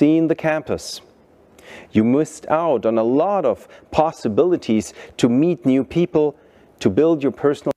seen the campus. You missed out on a lot of possibilities to meet new people, to build your personal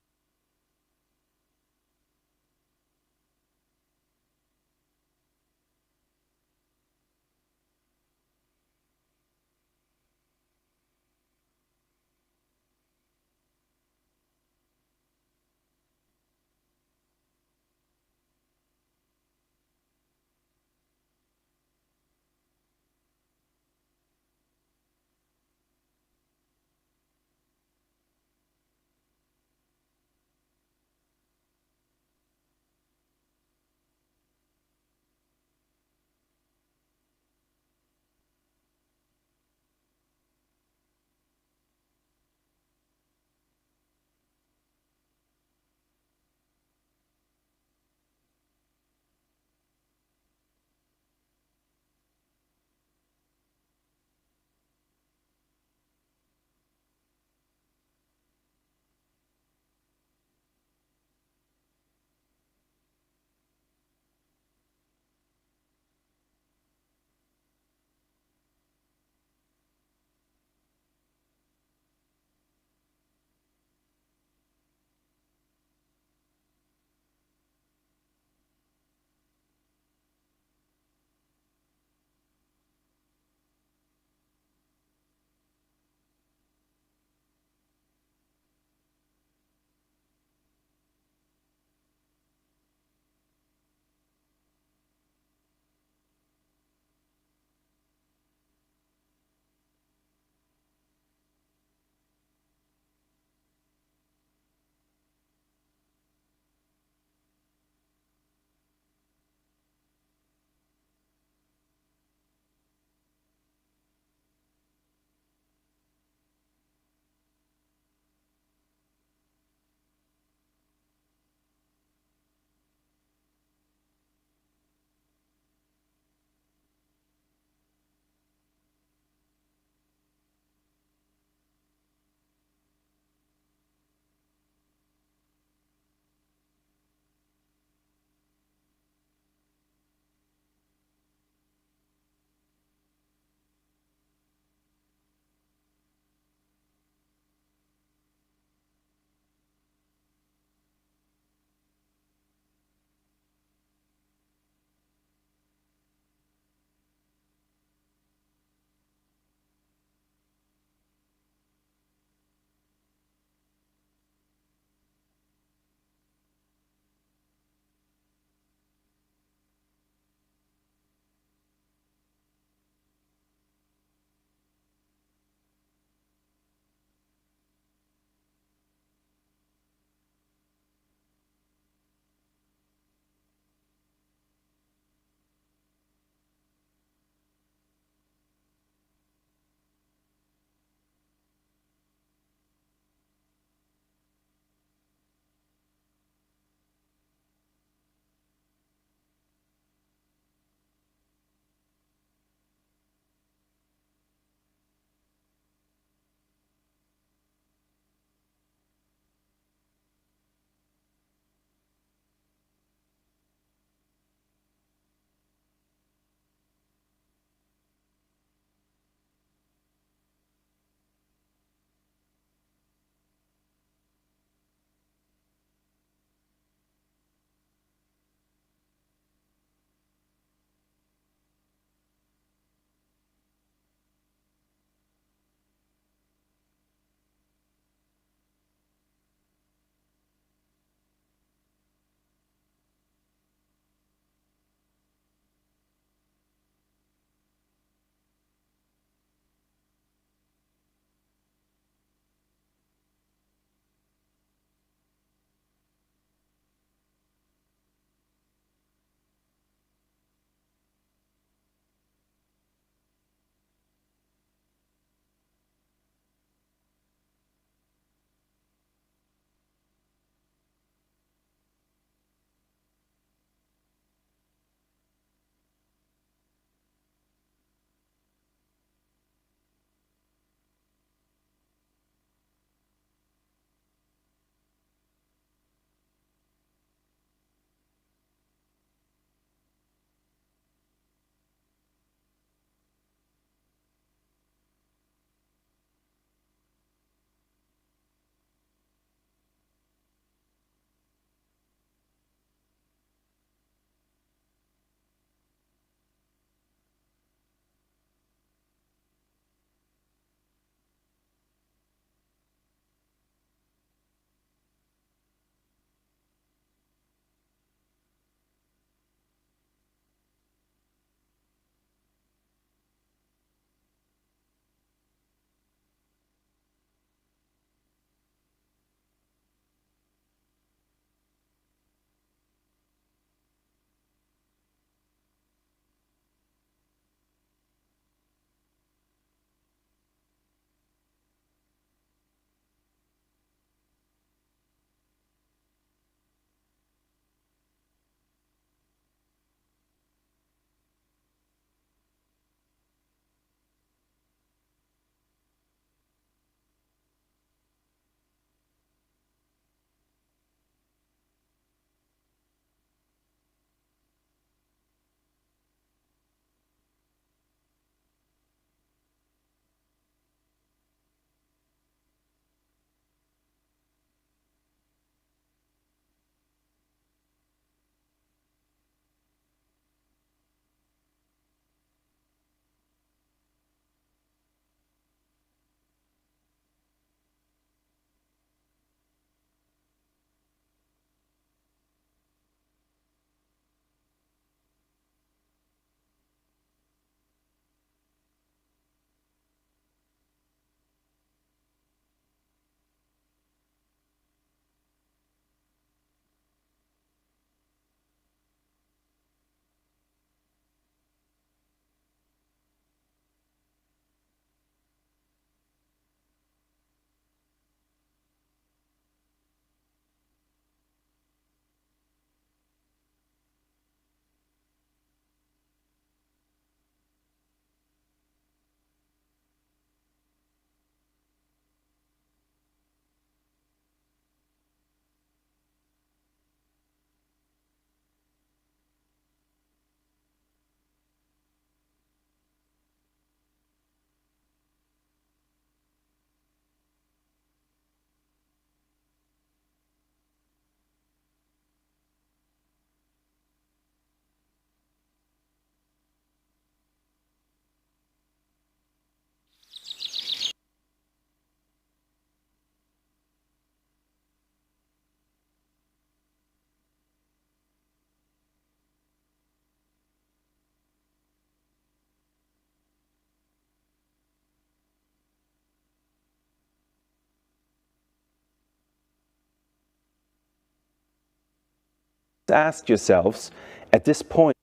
ask yourselves at this point,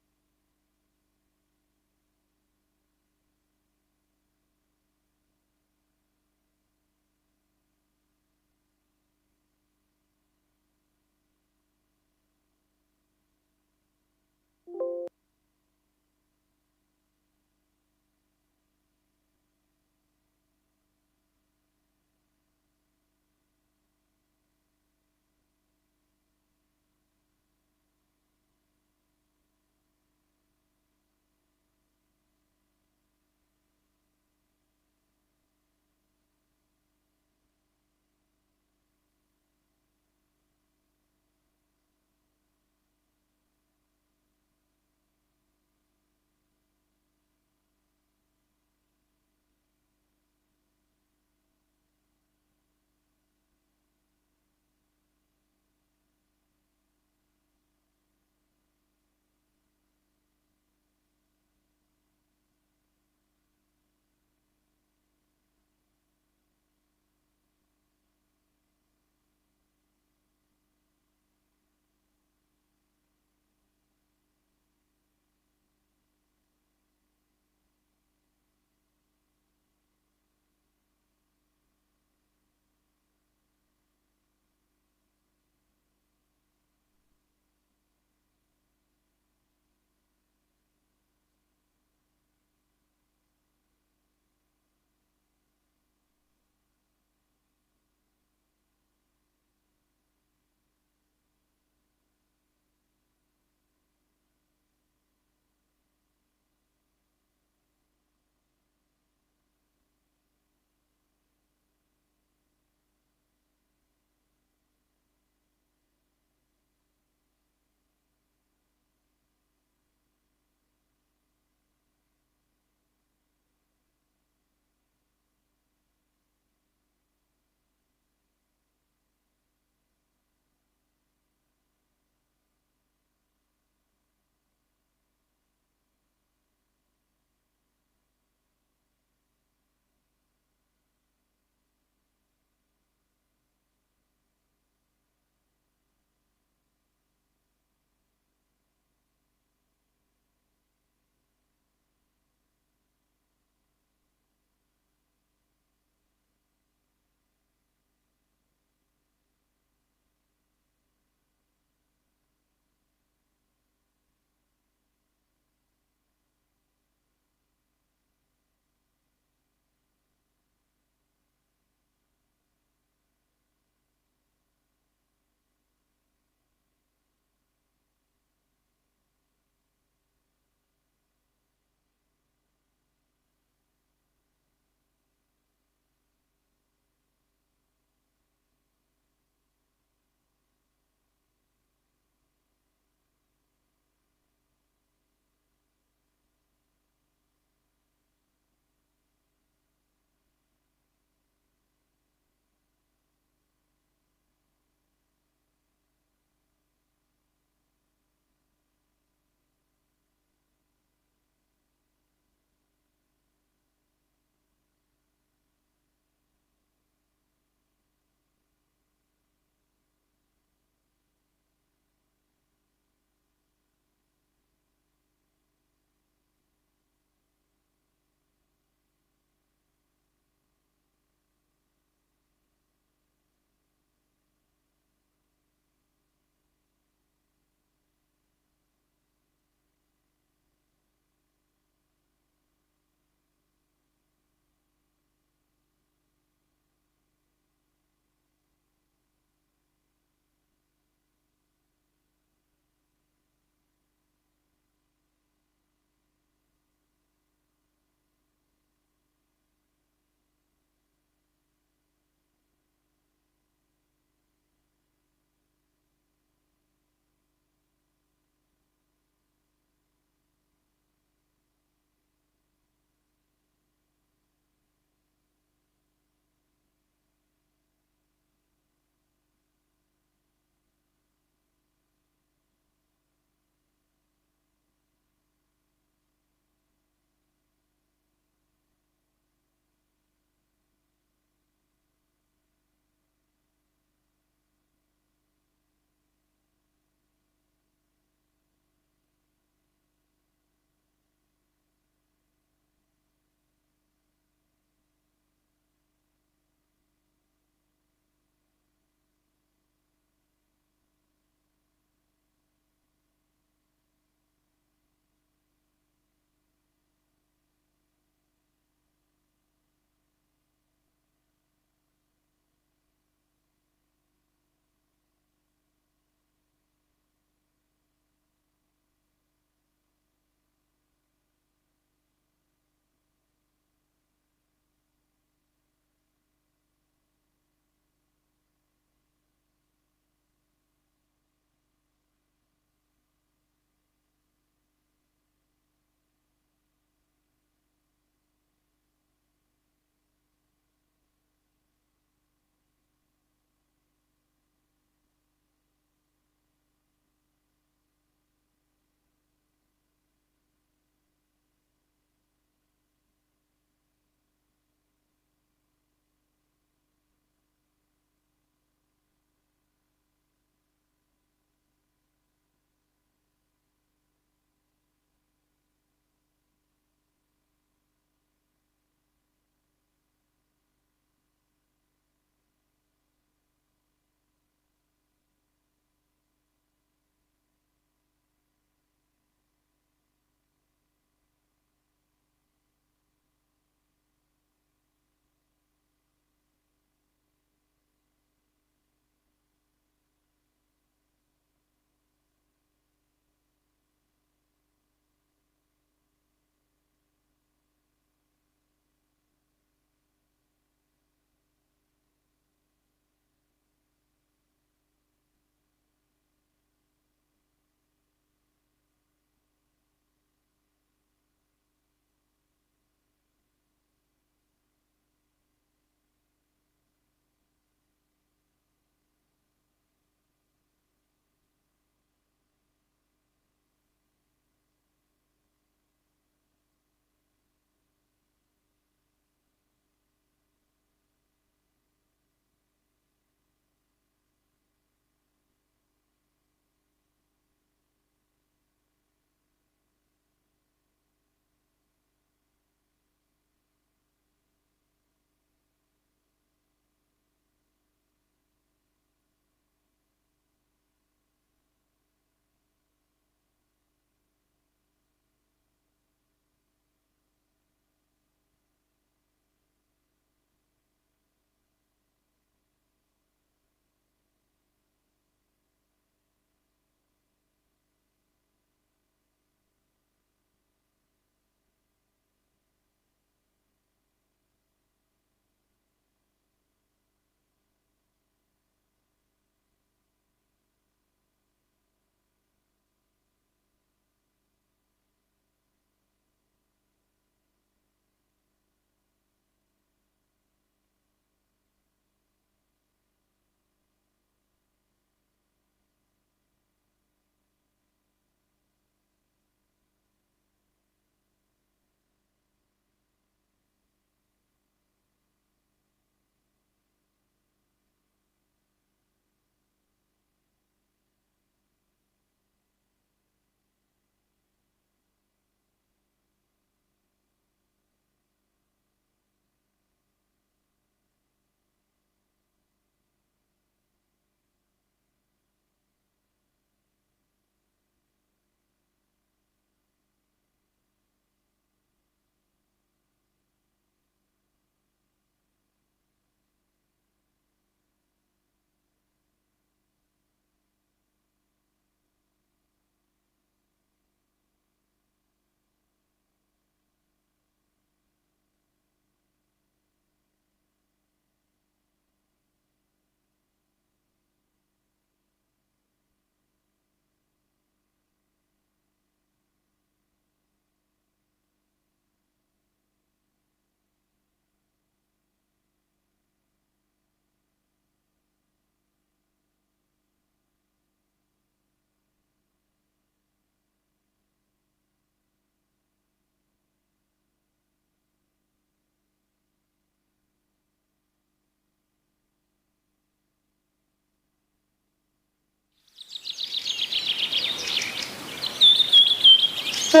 Oh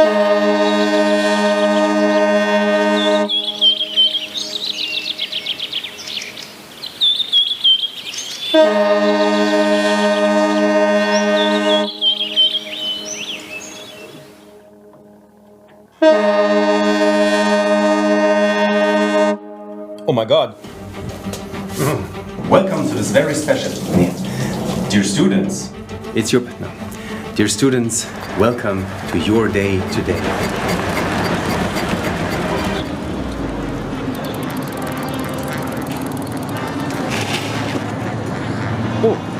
my God. Welcome to this very special. Dear students, it's your... No. Dear students, welcome to your day today. Oh.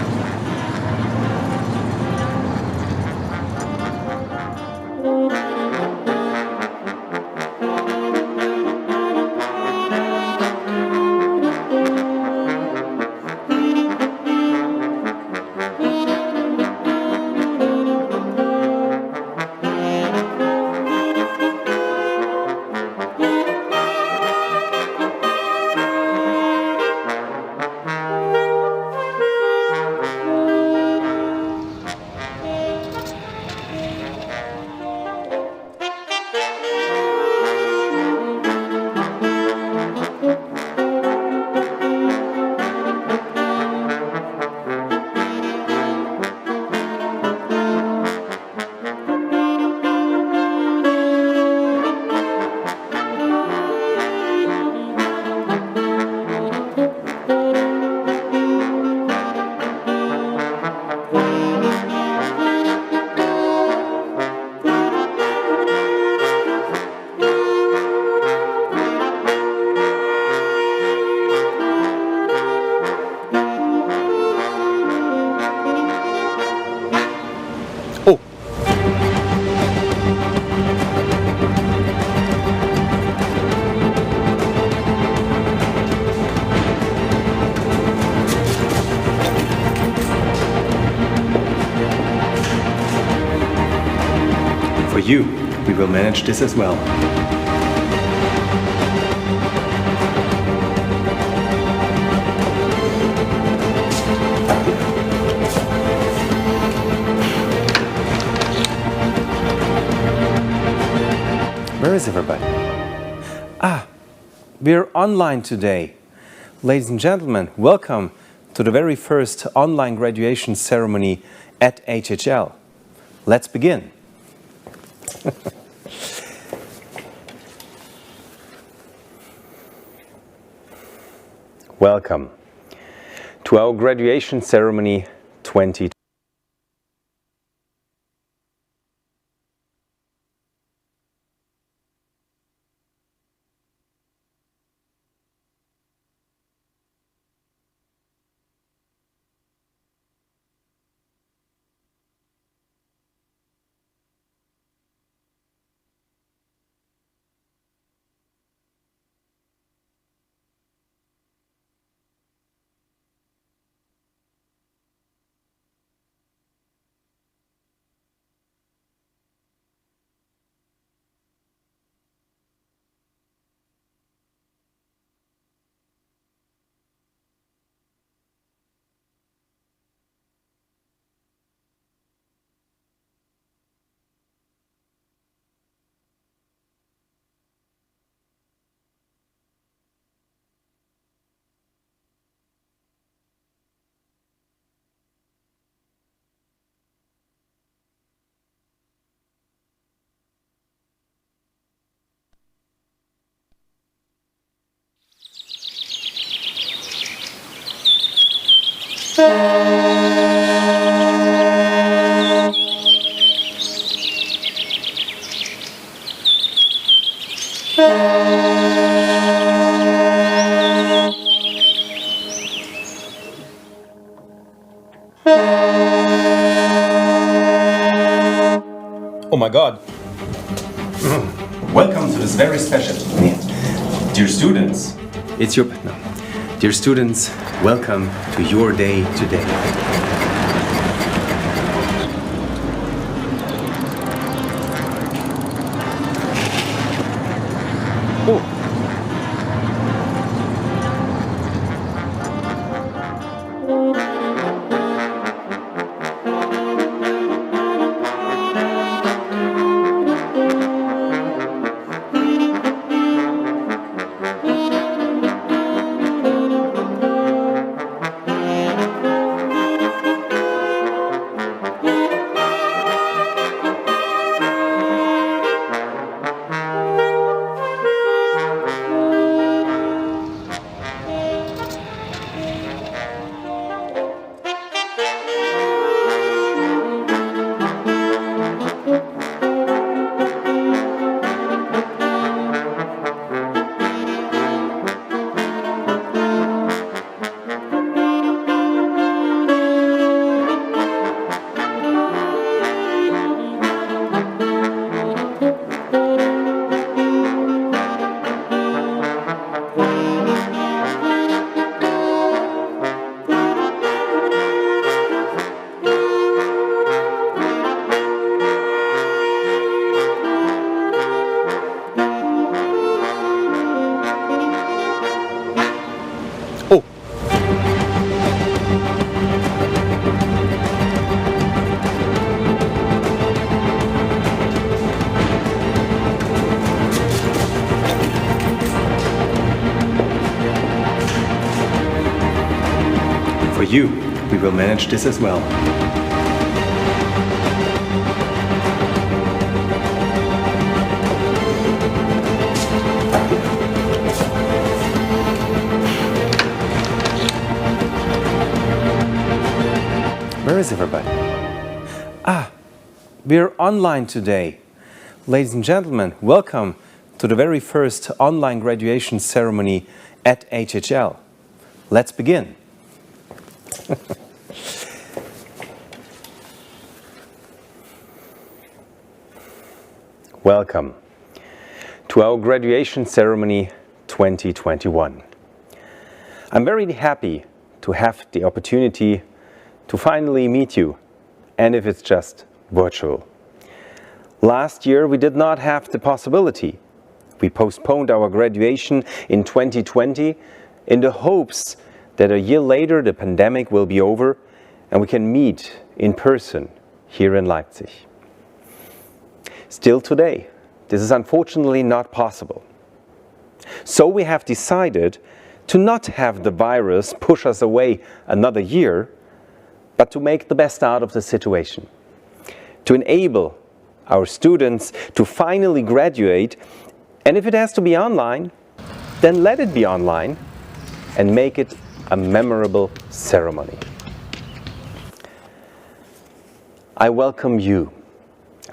For you, we will manage this as well. Where is everybody? We're online today. Ladies and gentlemen, welcome to the very first online graduation ceremony at HHL. Let's begin. Welcome to our graduation ceremony 2020. Oh my God. Welcome to this very special. Dear students, it's your... No. Dear students, welcome to your day today. Oh. For you, we will manage this as well. Where is everybody? We're online today. Ladies and gentlemen, welcome to the very first online graduation ceremony at HHL. Let's begin. Welcome to our graduation ceremony 2021. I'm very happy to have the opportunity to finally meet you, and if it's just virtual. Last year we did not have the possibility. We postponed our graduation in 2020 in the hopes that a year later the pandemic will be over and we can meet in person here in Leipzig. Still today, this is unfortunately not possible. So we have decided to not have the virus push us away another year, but to make the best out of the situation. To enable our students to finally graduate, and if it has to be online, then let it be online and make it a memorable ceremony. I welcome you,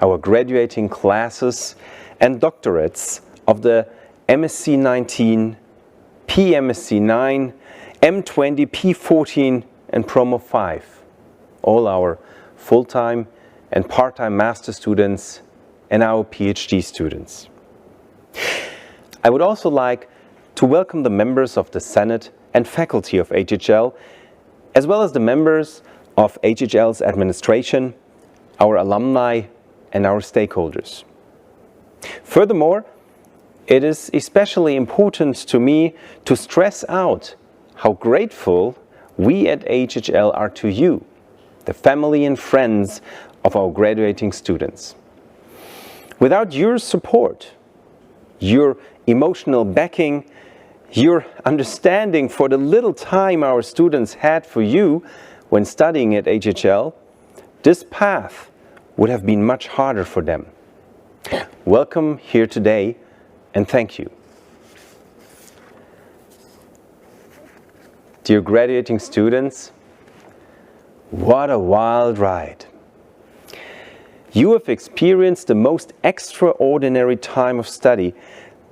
our graduating classes and doctorates of the MSc9, PMSc9, M20, P14 and Promo 5. All our full-time and part-time master students and our PhD students. I would also like to welcome the members of the Senate and faculty of HHL, as well as the members of HHL's administration, our alumni and our stakeholders. Furthermore, it is especially important to me to stress out how grateful we at HHL are to you, the family and friends of our graduating students. Without your support, your emotional backing, your understanding for the little time our students had for you when studying at HHL, this path would have been much harder for them. Welcome here today and thank you. Dear graduating students, what a wild ride. You have experienced the most extraordinary time of study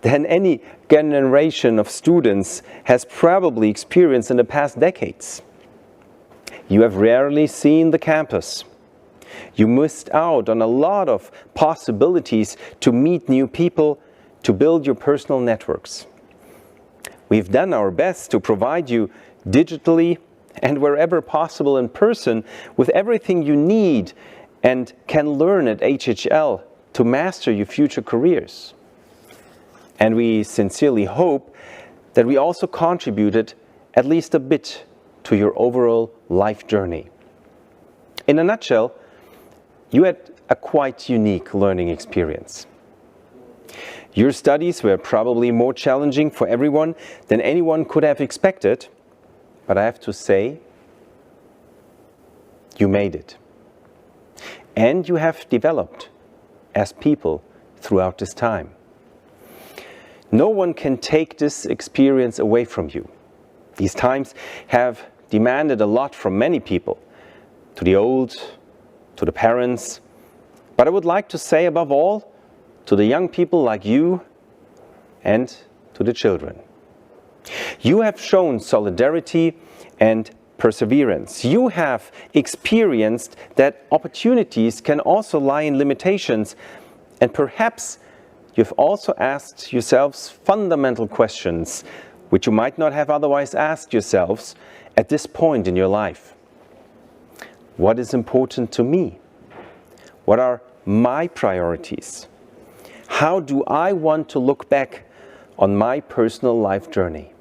than any generation of students has probably experienced in the past decades. You have rarely seen the campus. You missed out on a lot of possibilities to meet new people, to build your personal networks. We've done our best to provide you digitally and wherever possible in person with everything you need and can learn at HHL to master your future careers. And we sincerely hope that we also contributed at least a bit to your overall life journey. In a nutshell, you had a quite unique learning experience. Your studies were probably more challenging for everyone than anyone could have expected, but I have to say, you made it. And you have developed as people throughout this time. No one can take this experience away from you. These times have demanded a lot from many people, to the old, to the parents, but I would like to say above all, to the young people like you and to the children. You have shown solidarity and perseverance. You have experienced that opportunities can also lie in limitations, and perhaps you've also asked yourselves fundamental questions which you might not have otherwise asked yourselves at this point in your life. What is important to me? What are my priorities? How do I want to look back on my personal life journey?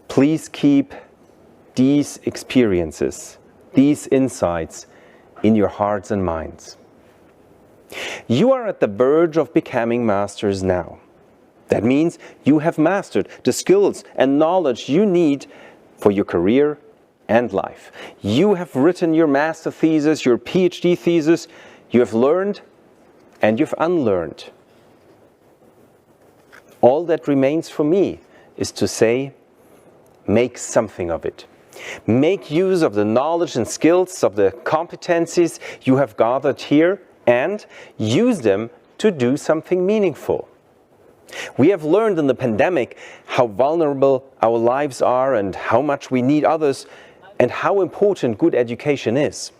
Please keep these experiences, these insights in your hearts and minds. You are at the verge of becoming masters now. That means you have mastered the skills and knowledge you need for your career and life. You have written your master thesis, your PhD thesis, you have learned and you've unlearned. All that remains for me is to say, make something of it. Make use of the knowledge and skills, of the competencies you have gathered here, and use them to do something meaningful. We have learned in the pandemic how vulnerable our lives are and how much we need others and how important good education is.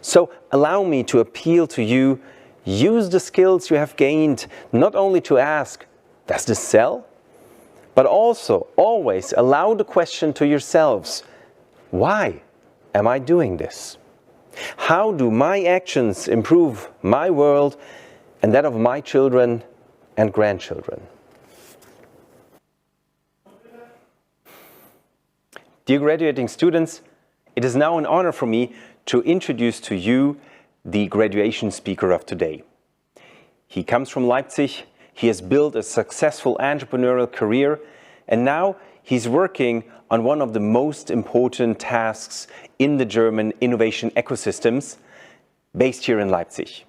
So allow me to appeal to you, use the skills you have gained not only to ask, does this sell? But also always allow the question to yourselves, why am I doing this? How do my actions improve my world and that of my children and grandchildren? Dear graduating students, it is now an honor for me to introduce to you the graduation speaker of today. He comes from Leipzig, he has built a successful entrepreneurial career, and now he's working on one of the most important tasks in the German innovation ecosystems, based here in Leipzig.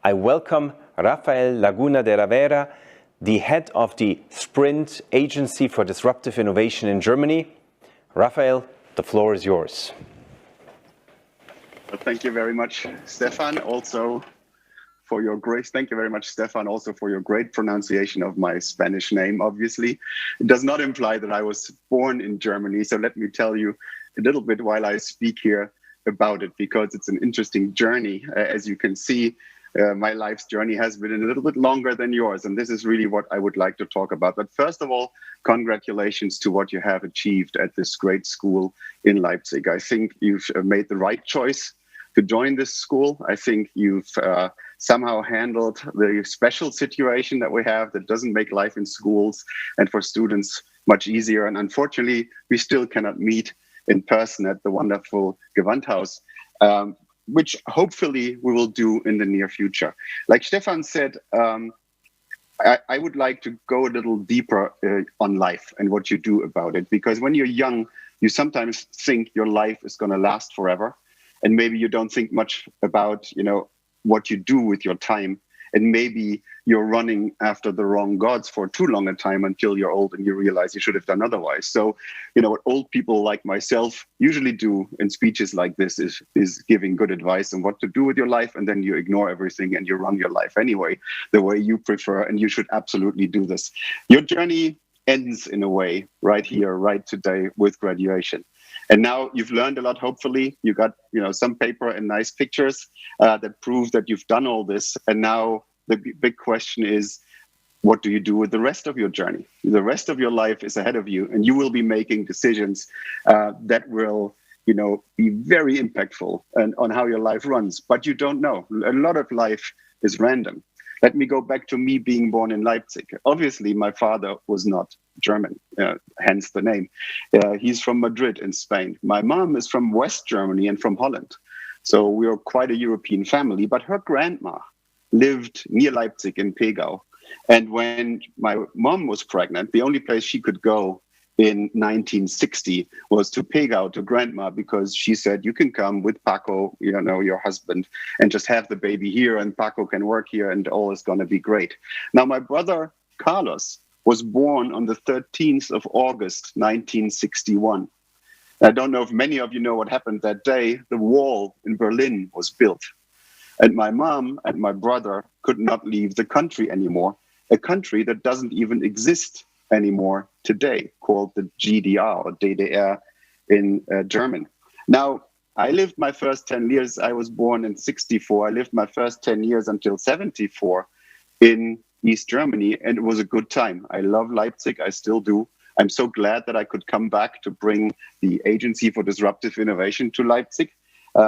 I welcome Rafael Laguna de Vera, the head of the Sprint Agency for Disruptive Innovation in Germany. Rafael, the floor is yours. Well, thank you very much, Stefan, also for your grace. Thank you very much, Stefan, also for your great pronunciation of my Spanish name, obviously. It does not imply that I was born in Germany, so let me tell you a little bit while I speak here about it, because it's an interesting journey. As you can see, my life's journey has been a little bit longer than yours, and this is really what I would like to talk about. But first of all, congratulations to what you have achieved at this great school in Leipzig. I think you've made the right choice to join this school. I think you've somehow handled the special situation that we have that doesn't make life in schools and for students much easier. And unfortunately, we still cannot meet in person at the wonderful Gewandhaus, which hopefully we will do in the near future. Like Stefan said, I would like to go a little deeper on life and what you do about it, because when you're young, you sometimes think your life is going to last forever. And maybe you don't think much about, what you do with your time. And maybe you're running after the wrong gods for too long a time until you're old and you realize you should have done otherwise. So, what old people like myself usually do in speeches like this is giving good advice on what to do with your life. And then you ignore everything and you run your life anyway, the way you prefer. And you should absolutely do this. Your journey ends in a way right here, right today with graduation. And now you've learned a lot, hopefully. You got, some paper and nice pictures that prove that you've done all this. And now the big question is, what do you do with the rest of your journey? The rest of your life is ahead of you, and you will be making decisions that will, be very impactful on how your life runs. But you don't know. A lot of life is random. Let me go back to me being born in Leipzig. Obviously, my father was not German, hence the name. He's from Madrid in Spain. My mom is from West Germany and from Holland. So we are quite a European family, but her grandma lived near Leipzig in Pegau. And when my mom was pregnant, the only place she could go in 1960 was to Pegau, to grandma, because she said, you can come with Paco, your husband, and just have the baby here, and Paco can work here, and all is going to be great. Now, my brother, Carlos, was born on the 13th of August, 1961. I don't know if many of you know what happened that day. The wall in Berlin was built. And my mom and my brother could not leave the country anymore, a country that doesn't even exist anymore today, called the GDR or DDR in German. Now, I lived my first 10 years, I was born in 64. I lived my first 10 years until 74 in East Germany, and it was a good time. I love Leipzig, I still do. I'm so glad that I could come back to bring the Agency for Disruptive Innovation to Leipzig,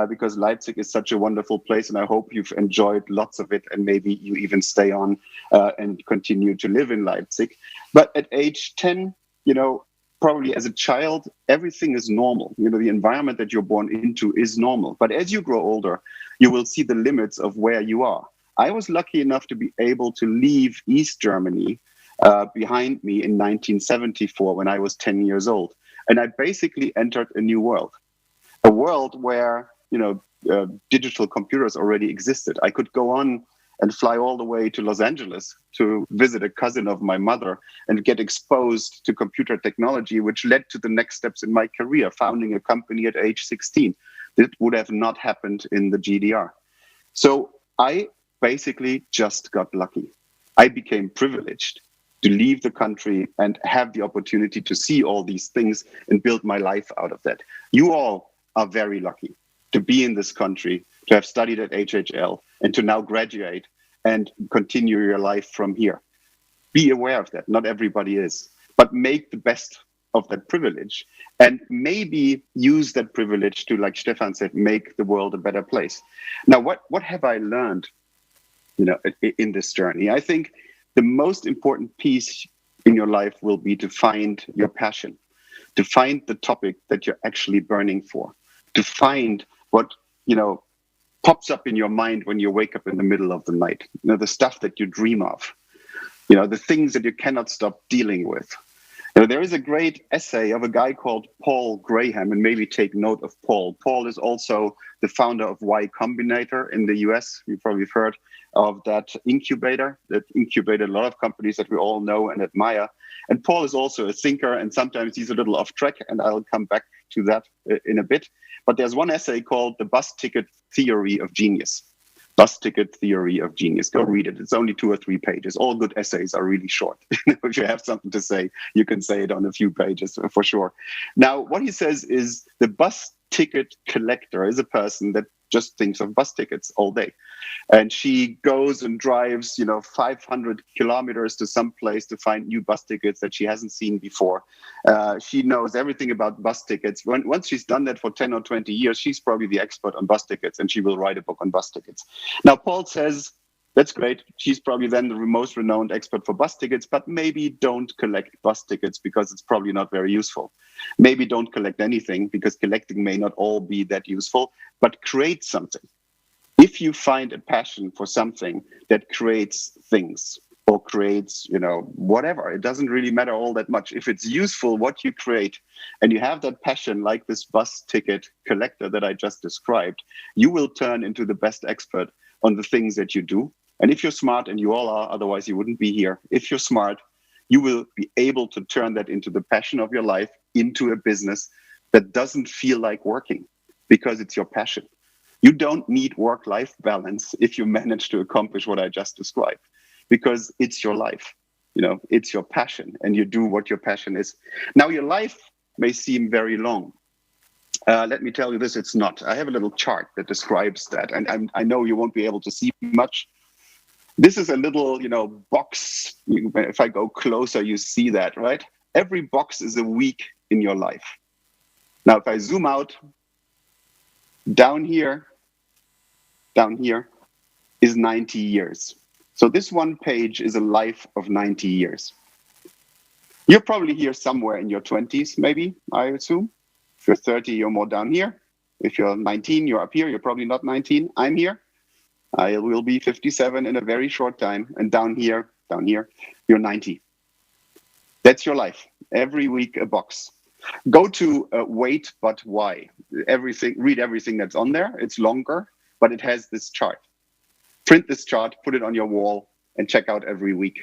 because Leipzig is such a wonderful place, and I hope you've enjoyed lots of it, and maybe you even stay on and continue to live in Leipzig. But at age 10, probably as a child, everything is normal. The environment that you're born into is normal. But as you grow older, you will see the limits of where you are. I was lucky enough to be able to leave East Germany behind me in 1974 when I was 10 years old. And I basically entered a new world, a world where, digital computers already existed. I could go on and fly all the way to Los Angeles to visit a cousin of my mother and get exposed to computer technology, which led to the next steps in my career, founding a company at age 16. That would have not happened in the GDR. So I basically just got lucky. I became privileged to leave the country and have the opportunity to see all these things and build my life out of that. You all are very lucky to be in this country, to have studied at HHL, and to now graduate and continue your life from here. Be aware of that. Not everybody is, but make the best of that privilege and maybe use that privilege to, like Stefan said, make the world a better place. Now, what have I learned, in this journey? I think the most important piece in your life will be to find your passion, to find the topic that you're actually burning for, to find what, pops up in your mind when you wake up in the middle of the night, the stuff that you dream of, the things that you cannot stop dealing with. There is a great essay of a guy called Paul Graham, and maybe take note of Paul. Paul is also the founder of Y Combinator in the US. You've probably heard of that incubator that incubated a lot of companies that we all know and admire. And Paul is also a thinker, and sometimes he's a little off track, and I'll come back to that in a bit. But there's one essay called The Bus Ticket Theory of Genius. Bus Ticket Theory of Genius. Go read it. It's only 2 or 3 pages. All good essays are really short. If you have something to say, you can say it on a few pages for sure. Now, what he says is the bus ticket collector is a person that just thinks of bus tickets all day. And she goes and drives, 500 kilometers to some place to find new bus tickets that she hasn't seen before. She knows everything about bus tickets. Once she's done that for 10 or 20 years, she's probably the expert on bus tickets, and she will write a book on bus tickets. Now, Paul says, that's great. She's probably then the most renowned expert for bus tickets, but maybe don't collect bus tickets because it's probably not very useful. Maybe don't collect anything because collecting may not all be that useful, but create something. If you find a passion for something that creates things or creates, whatever, it doesn't really matter all that much. If it's useful, what you create, and you have that passion like this bus ticket collector that I just described, you will turn into the best expert on the things that you do. And if you're smart, and you all are, otherwise you wouldn't be here. If you're smart, you will be able to turn that into the passion of your life, into a business that doesn't feel like working because it's your passion. You don't need work-life balance if you manage to accomplish what I just described, because it's your life. It's your passion, and you do what your passion is. Now, your life may seem very long. Let me tell you this, it's not. I have a little chart that describes that, and I know you won't be able to see much. This is a little, box. If I go closer, you see that, right? Every box is a week in your life. Now, if I zoom out, down here is 90 years. So this one page is a life of 90 years. You're probably here somewhere in your 20s, maybe, I assume. If you're 30, you're more down here. If you're 19, you're up here. You're probably not 19. I'm here. I will be 57 in a very short time. And down here, you're 90. That's your life. Every week, a box. Go to Wait But Why. Read everything that's on there. It's longer, but it has this chart. Print this chart, put it on your wall, and check out every week.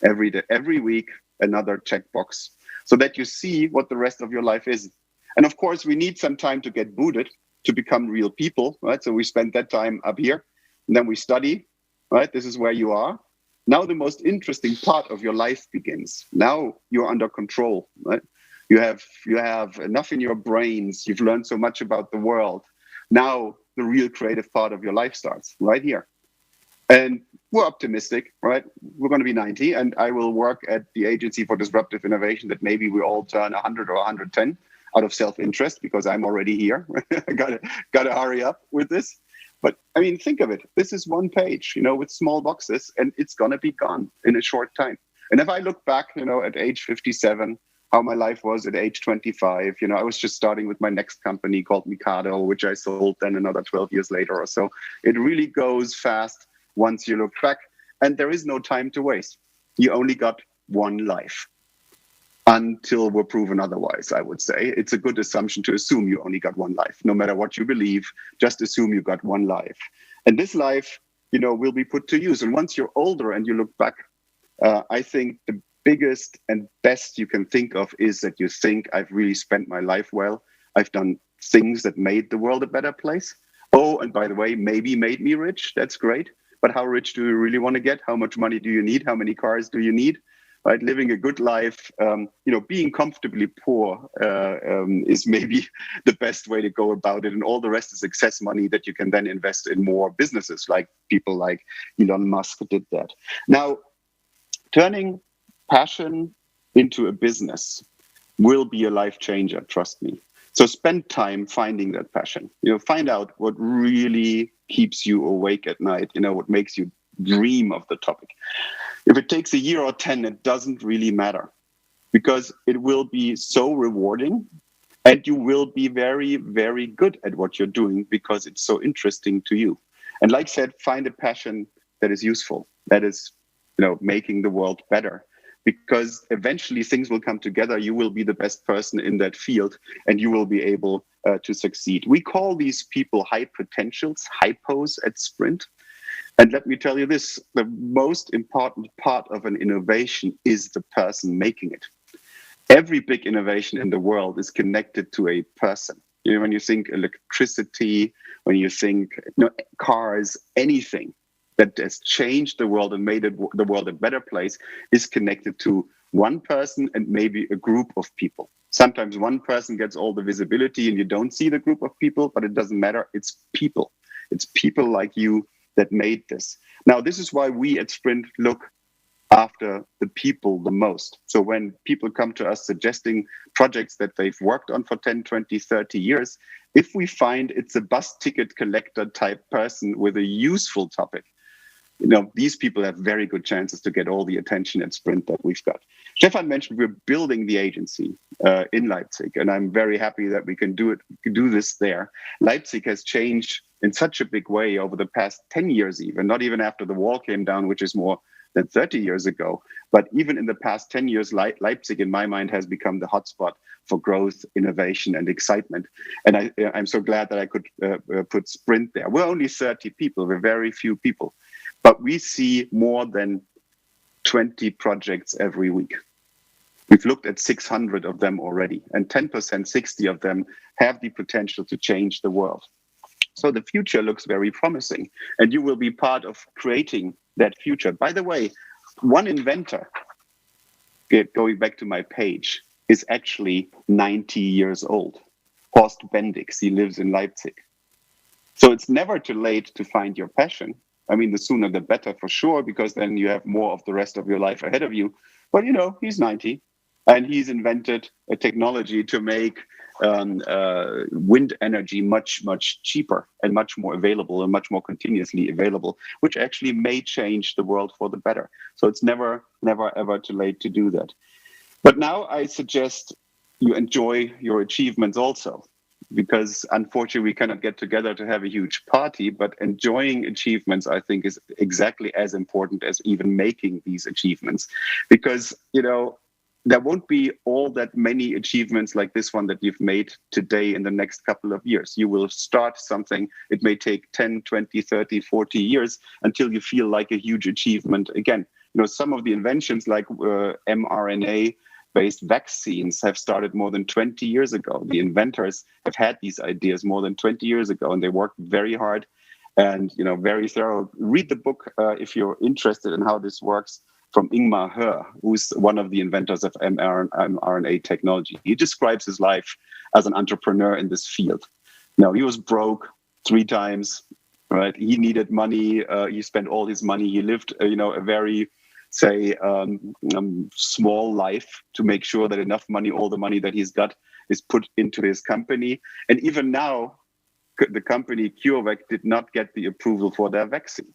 Every day, every week, another checkbox, so that you see what the rest of your life is. And of course, we need some time to get booted to become real people, right? So we spend that time up here, and then we study, right? This is where you are. Now the most interesting part of your life begins. Now you're under control, right? You have enough in your brains. You've learned so much about the world. Now the real creative part of your life starts right here. And we're optimistic, right? We're going to be 90, and I will work at the Agency for Disruptive Innovation that maybe we all turn 100 or 110 out of self-interest because I'm already here. I gotta hurry up with this. But I mean, think of it. This is one page, with small boxes, and it's going to be gone in a short time. And if I look back, at age 57, how my life was at age 25, I was just starting with my next company called Mikado, which I sold then another 12 years later or so. It really goes fast once you look back, and there is no time to waste. You only got one life. until we're proven otherwise, I would say. It's a good assumption to assume you only got one life. No matter what you believe, just assume you got one life. And this life, will be put to use. And once you're older and you look back, I think the biggest and best you can think of is that you think, I've really spent my life well. I've done things that made the world a better place. Oh, and by the way, maybe made me rich. That's great. But how rich do you really want to get? How much money do you need? How many cars do you need? Right, living a good life, being comfortably poor is maybe the best way to go about it. And all the rest is excess money that you can then invest in more businesses, like people like Elon Musk did that. Now, turning passion into a business will be a life changer, trust me. So spend time finding that passion. Find out what really keeps you awake at night, what makes you dream of the topic. If it takes a year or 10, it doesn't really matter, because it will be so rewarding and you will be very, very good at what you're doing because it's so interesting to you. And like I said, find a passion that is useful, that is, making the world better, because eventually things will come together. You will be the best person in that field and you will be able to succeed. We call these people high potentials, hypos at Sprint. And let me tell you this, the most important part of an innovation is the person making it. Every big innovation in the world is connected to a person. When you think electricity, when you think cars, anything that has changed the world and made the world a better place is connected to one person and maybe a group of people. Sometimes one person gets all the visibility and you don't see the group of people, but it doesn't matter. It's people. It's people like you that made this. Now, this is why we at Sprint look after the people the most. So when people come to us suggesting projects that they've worked on for 10, 20, 30 years, if we find it's a bus ticket collector type person with a useful topic, these people have very good chances to get all the attention at Sprint that we've got. Stefan mentioned we're building the agency in Leipzig, and I'm very happy that we can do this there. Leipzig has changed in such a big way over the past 10 years, even, not even after the wall came down, which is more than 30 years ago. But even in the past 10 years, Leipzig, in my mind, has become the hotspot for growth, innovation, and excitement. And I'm so glad that I could put Sprint there. We're only 30 people, we're very few people, but we see more than 20 projects every week. We've looked at 600 of them already, and 10%, 60 of them have the potential to change the world. So the future looks very promising, and you will be part of creating that future. By the way, one inventor, going back to my page, is actually 90 years old. Horst Bendix, he lives in Leipzig. So it's never too late to find your passion. I mean, the sooner the better for sure, because then you have more of the rest of your life ahead of you. But he's 90 and he's invented a technology to make wind energy much, much cheaper and much more available and much more continuously available, which actually may change the world for the better. So it's never, ever too late to do that. But now I suggest you enjoy your achievements also, because unfortunately we cannot get together to have a huge party, but enjoying achievements, I think, is exactly as important as even making these achievements, because, there won't be all that many achievements like this one that you've made today in the next couple of years. You will start something. It may take 10, 20, 30, 40 years until you feel like a huge achievement again. Some of the inventions like mRNA-based vaccines have started more than 20 years ago. The inventors have had these ideas more than 20 years ago, and they worked very hard and very thorough. Read the book if you're interested in how this works, from Ingmar Hör, who's one of the inventors of mRNA technology. He describes his life as an entrepreneur in this field. Now, he was broke 3 times, right? He needed money. He spent all his money. He lived, a very, small life to make sure that enough money, all the money that he's got, is put into his company. And even now, the company CureVac did not get the approval for their vaccine.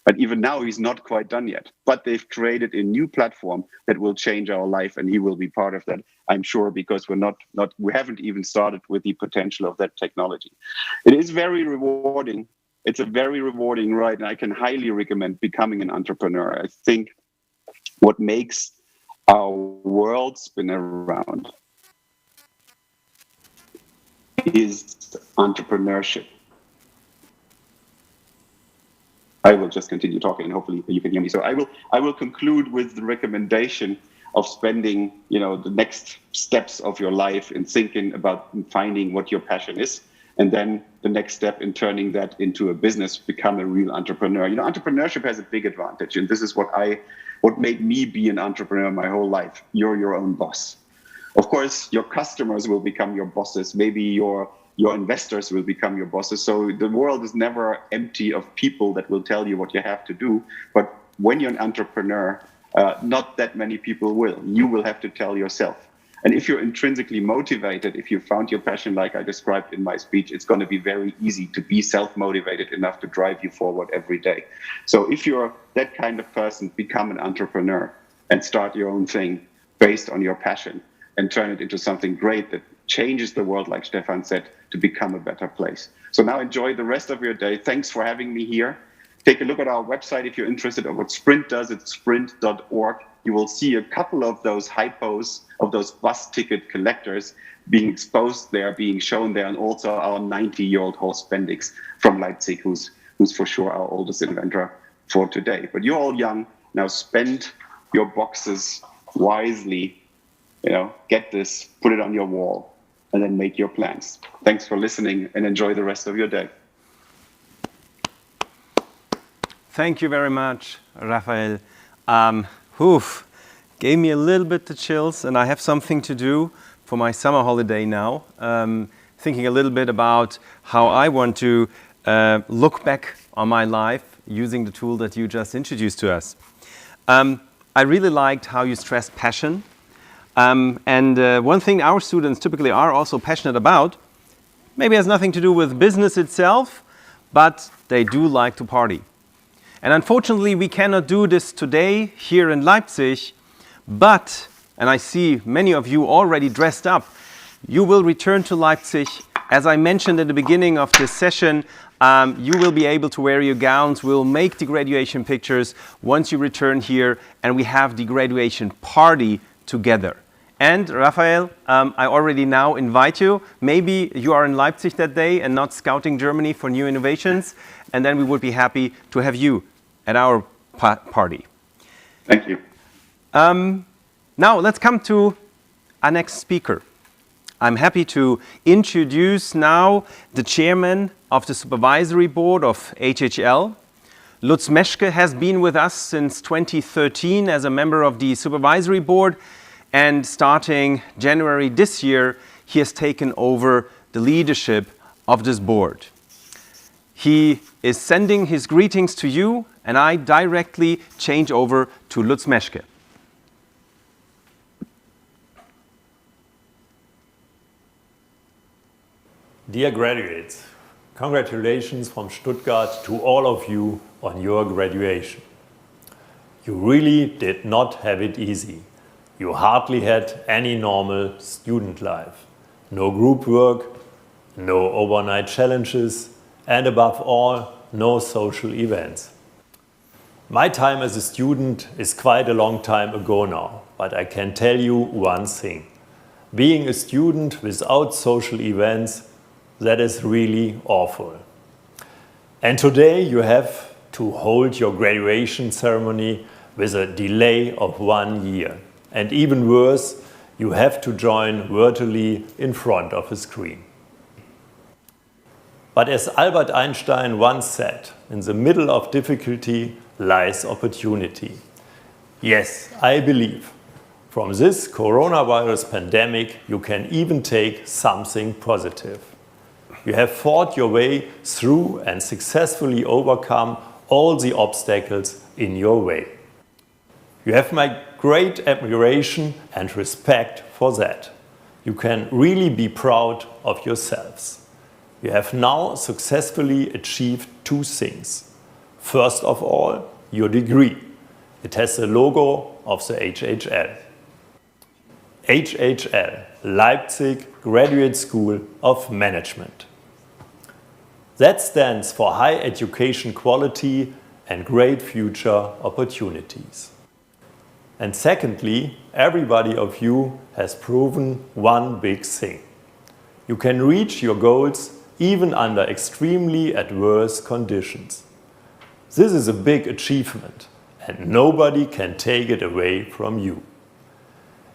But even now, he's not quite done yet. But they've created a new platform that will change our life, and he will be part of that, I'm sure, because we haven't even started with the potential of that technology. It is very rewarding. It's a very rewarding ride, and I can highly recommend becoming an entrepreneur. I think what makes our world spin around is entrepreneurship. I will just continue talking and hopefully you can hear me. So I will conclude with the recommendation of spending, the next steps of your life in thinking about finding what your passion is. And then the next step in turning that into a business, become a real entrepreneur. Entrepreneurship has a big advantage. And this is what made me be an entrepreneur my whole life. You're your own boss. Of course, your customers will become your bosses. Maybe your investors will become your bosses. So the world is never empty of people that will tell you what you have to do. But when you're an entrepreneur, not that many people will. You will have to tell yourself. And if you're intrinsically motivated, if you found your passion like I described in my speech, it's going to be very easy to be self-motivated enough to drive you forward every day. So if you're that kind of person, become an entrepreneur and start your own thing based on your passion and turn it into something great that changes the world, like Stefan said, to become a better place. So now enjoy the rest of your day. Thanks for having me here. Take a look at our website if you're interested in what Sprint does. It's sprint.org. You will see a couple of those hypos of those bus ticket collectors being exposed there, being shown there, and also our 90-year-old horse Bendix from Leipzig, who's for sure our oldest inventor for today. But you're all young. Now spend your boxes wisely. Get this, put it on your wall, and then make your plans. Thanks for listening and enjoy the rest of your day. Thank you very much, Rafael. Gave me a little bit the chills, and I have something to do for my summer holiday now. Thinking a little bit about how I want to look back on my life using the tool that you just introduced to us. I really liked how you stressed passion. And one thing our students typically are also passionate about, maybe has nothing to do with business itself, but they do like to party. And unfortunately, we cannot do this today here in Leipzig, but, and I see many of you already dressed up, you will return to Leipzig. As I mentioned at the beginning of this session, you will be able to wear your gowns. We'll make the graduation pictures once you return here, and we have the graduation party together. And Rafael, I already now invite you. Maybe you are in Leipzig that day and not scouting Germany for new innovations, and then we would be happy to have you at our party. Thank you. Now let's come to our next speaker. I'm happy to introduce now the chairman of the Supervisory Board of HHL. Lutz Meschke has been with us since 2013 as a member of the Supervisory Board, and starting January this year, he has taken over the leadership of this board. He is sending his greetings to you, and I directly change over to Lutz Meschke. Dear graduates, congratulations from Stuttgart to all of you on your graduation. You really did not have it easy. You hardly had any normal student life. No group work, no overnight challenges, and above all, no social events. My time as a student is quite a long time ago now, but I can tell you one thing. Being a student without social events, that is really awful. And today you have to hold your graduation ceremony with a delay of 1 year. And even worse, you have to join virtually in front of a screen. But as Albert Einstein once said, in the middle of difficulty lies opportunity. Yes, I believe from this coronavirus pandemic you can even take something positive. You have fought your way through and successfully overcome all the obstacles in your way. You have my great admiration and respect for that. You can really be proud of yourselves. You have now successfully achieved 2 things. First of all, your degree. It has the logo of the HHL. HHL, Leipzig Graduate School of Management. That stands for high education quality and great future opportunities. And secondly, everybody of you has proven one big thing. You can reach your goals even under extremely adverse conditions. This is a big achievement, and nobody can take it away from you.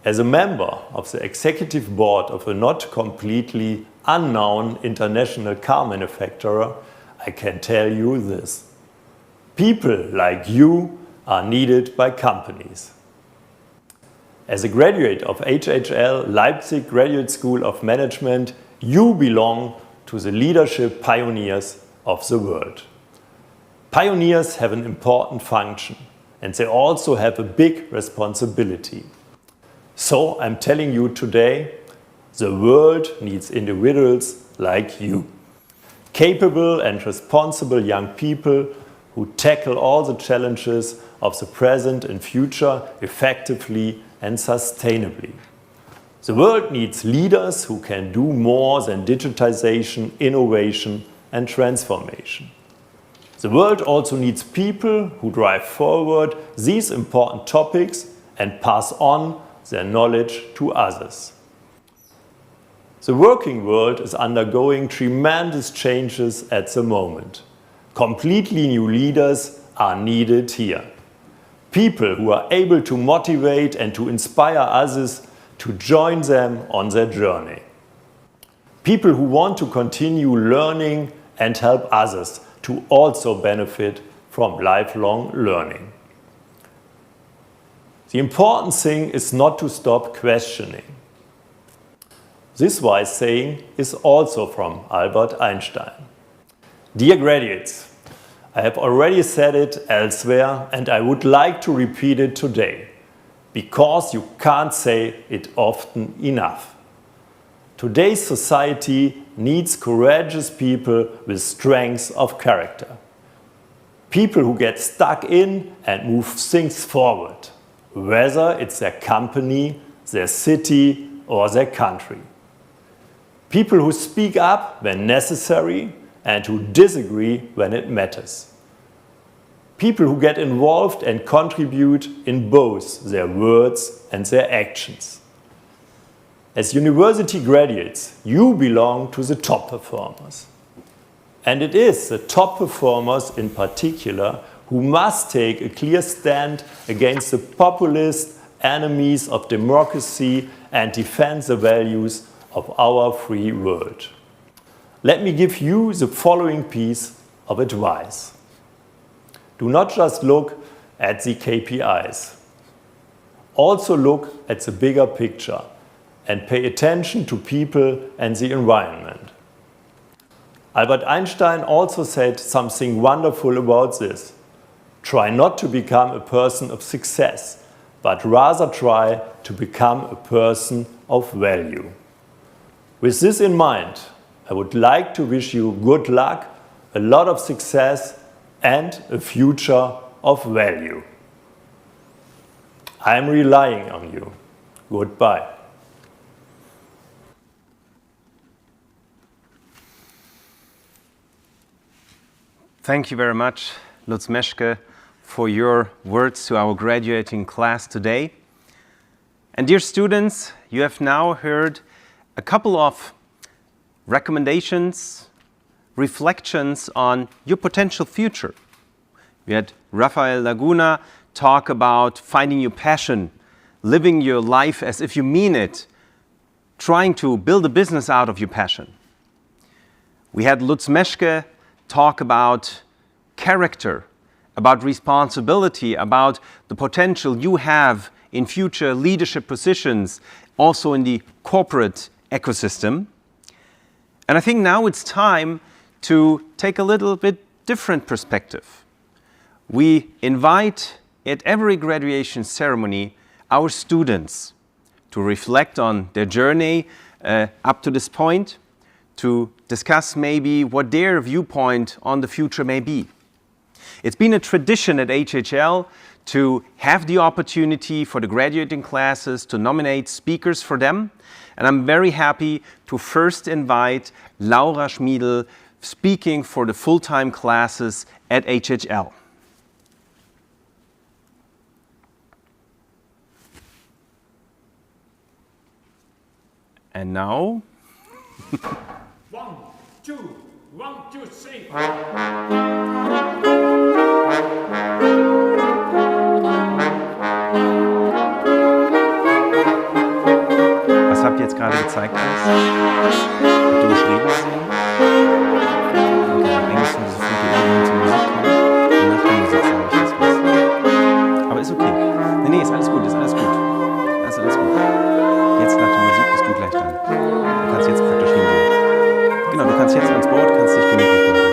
As a member of the executive board of a not completely unknown international car manufacturer, I can tell you this. People like you are needed by companies. As a graduate of HHL Leipzig Graduate School of Management, you belong to the leadership pioneers of the world. Pioneers have an important function, and they also have a big responsibility. So I'm telling you today, the world needs individuals like you. Capable and responsible young people who tackle all the challenges of the present and future effectively and sustainably. The world needs leaders who can do more than digitization, innovation, and transformation. The world also needs people who drive forward these important topics and pass on their knowledge to others. The working world is undergoing tremendous changes at the moment. Completely new leaders are needed here. People who are able to motivate and to inspire others to join them on their journey. People who want to continue learning and help others to also benefit from lifelong learning. The important thing is not to stop questioning. This wise saying is also from Albert Einstein. Dear graduates, I have already said it elsewhere and I would like to repeat it today, because you can't say it often enough. Today's society needs courageous people with strength of character. People who get stuck in and move things forward, whether it's their company, their city, or their country. People who speak up when necessary and who disagree when it matters. People who get involved and contribute in both their words and their actions. As university graduates, you belong to the top performers. And it is the top performers in particular who must take a clear stand against the populist enemies of democracy and defend the values of our free world. Let me give you the following piece of advice. Do not just look at the KPIs. Also look at the bigger picture and pay attention to people and the environment. Albert Einstein also said something wonderful about this. Try not to become a person of success, but rather try to become a person of value. With this in mind, I would like to wish you good luck, a lot of success, and a future of value. I am relying on you. Goodbye. Thank you very much, Lutz Meschke, for your words to our graduating class today. And dear students, you have now heard a couple of recommendations, reflections on your potential future. We had Rafael Laguna talk about finding your passion, living your life as if you mean it, trying to build a business out of your passion. We had Lutz Meschke talk about character, about responsibility, about the potential you have in future leadership positions, also in the corporate ecosystem. And I think now it's time to take a little bit different perspective. We invite at every graduation ceremony our students to reflect on their journey up to this point, to discuss maybe what their viewpoint on the future may be. It's been a tradition at HHL to have the opportunity for the graduating classes to nominate speakers for them. And I'm very happy to first invite Laura Schmiedl speaking for the full-time classes at HHL. And now? 1, 2, 1, 2, 3. Was habt ihr jetzt gerade gezeigt? Habt ihr geschrieben gesehen? Okay, am engsten sofort die Übung zur Musik kommen. Und nach der Musik sage ich das was. Aber ist okay. Nee, ist alles gut, ist alles gut. Ist alles gut. Jetzt nach der Musik bist du gleich dran. Du kannst jetzt praktisch hingehen. Genau, du kannst jetzt ans Board, kannst dich gemütlich machen.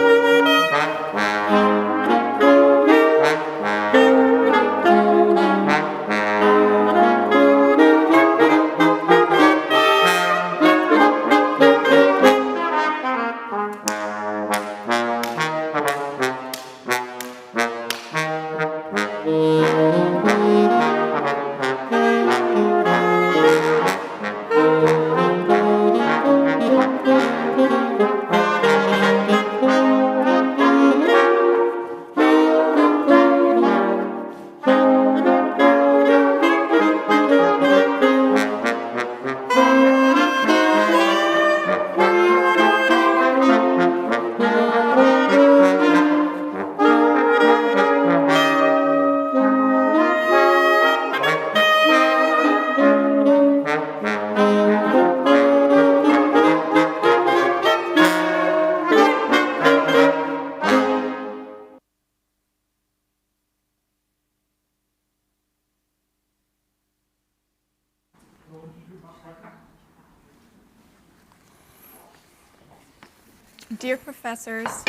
Dear professors,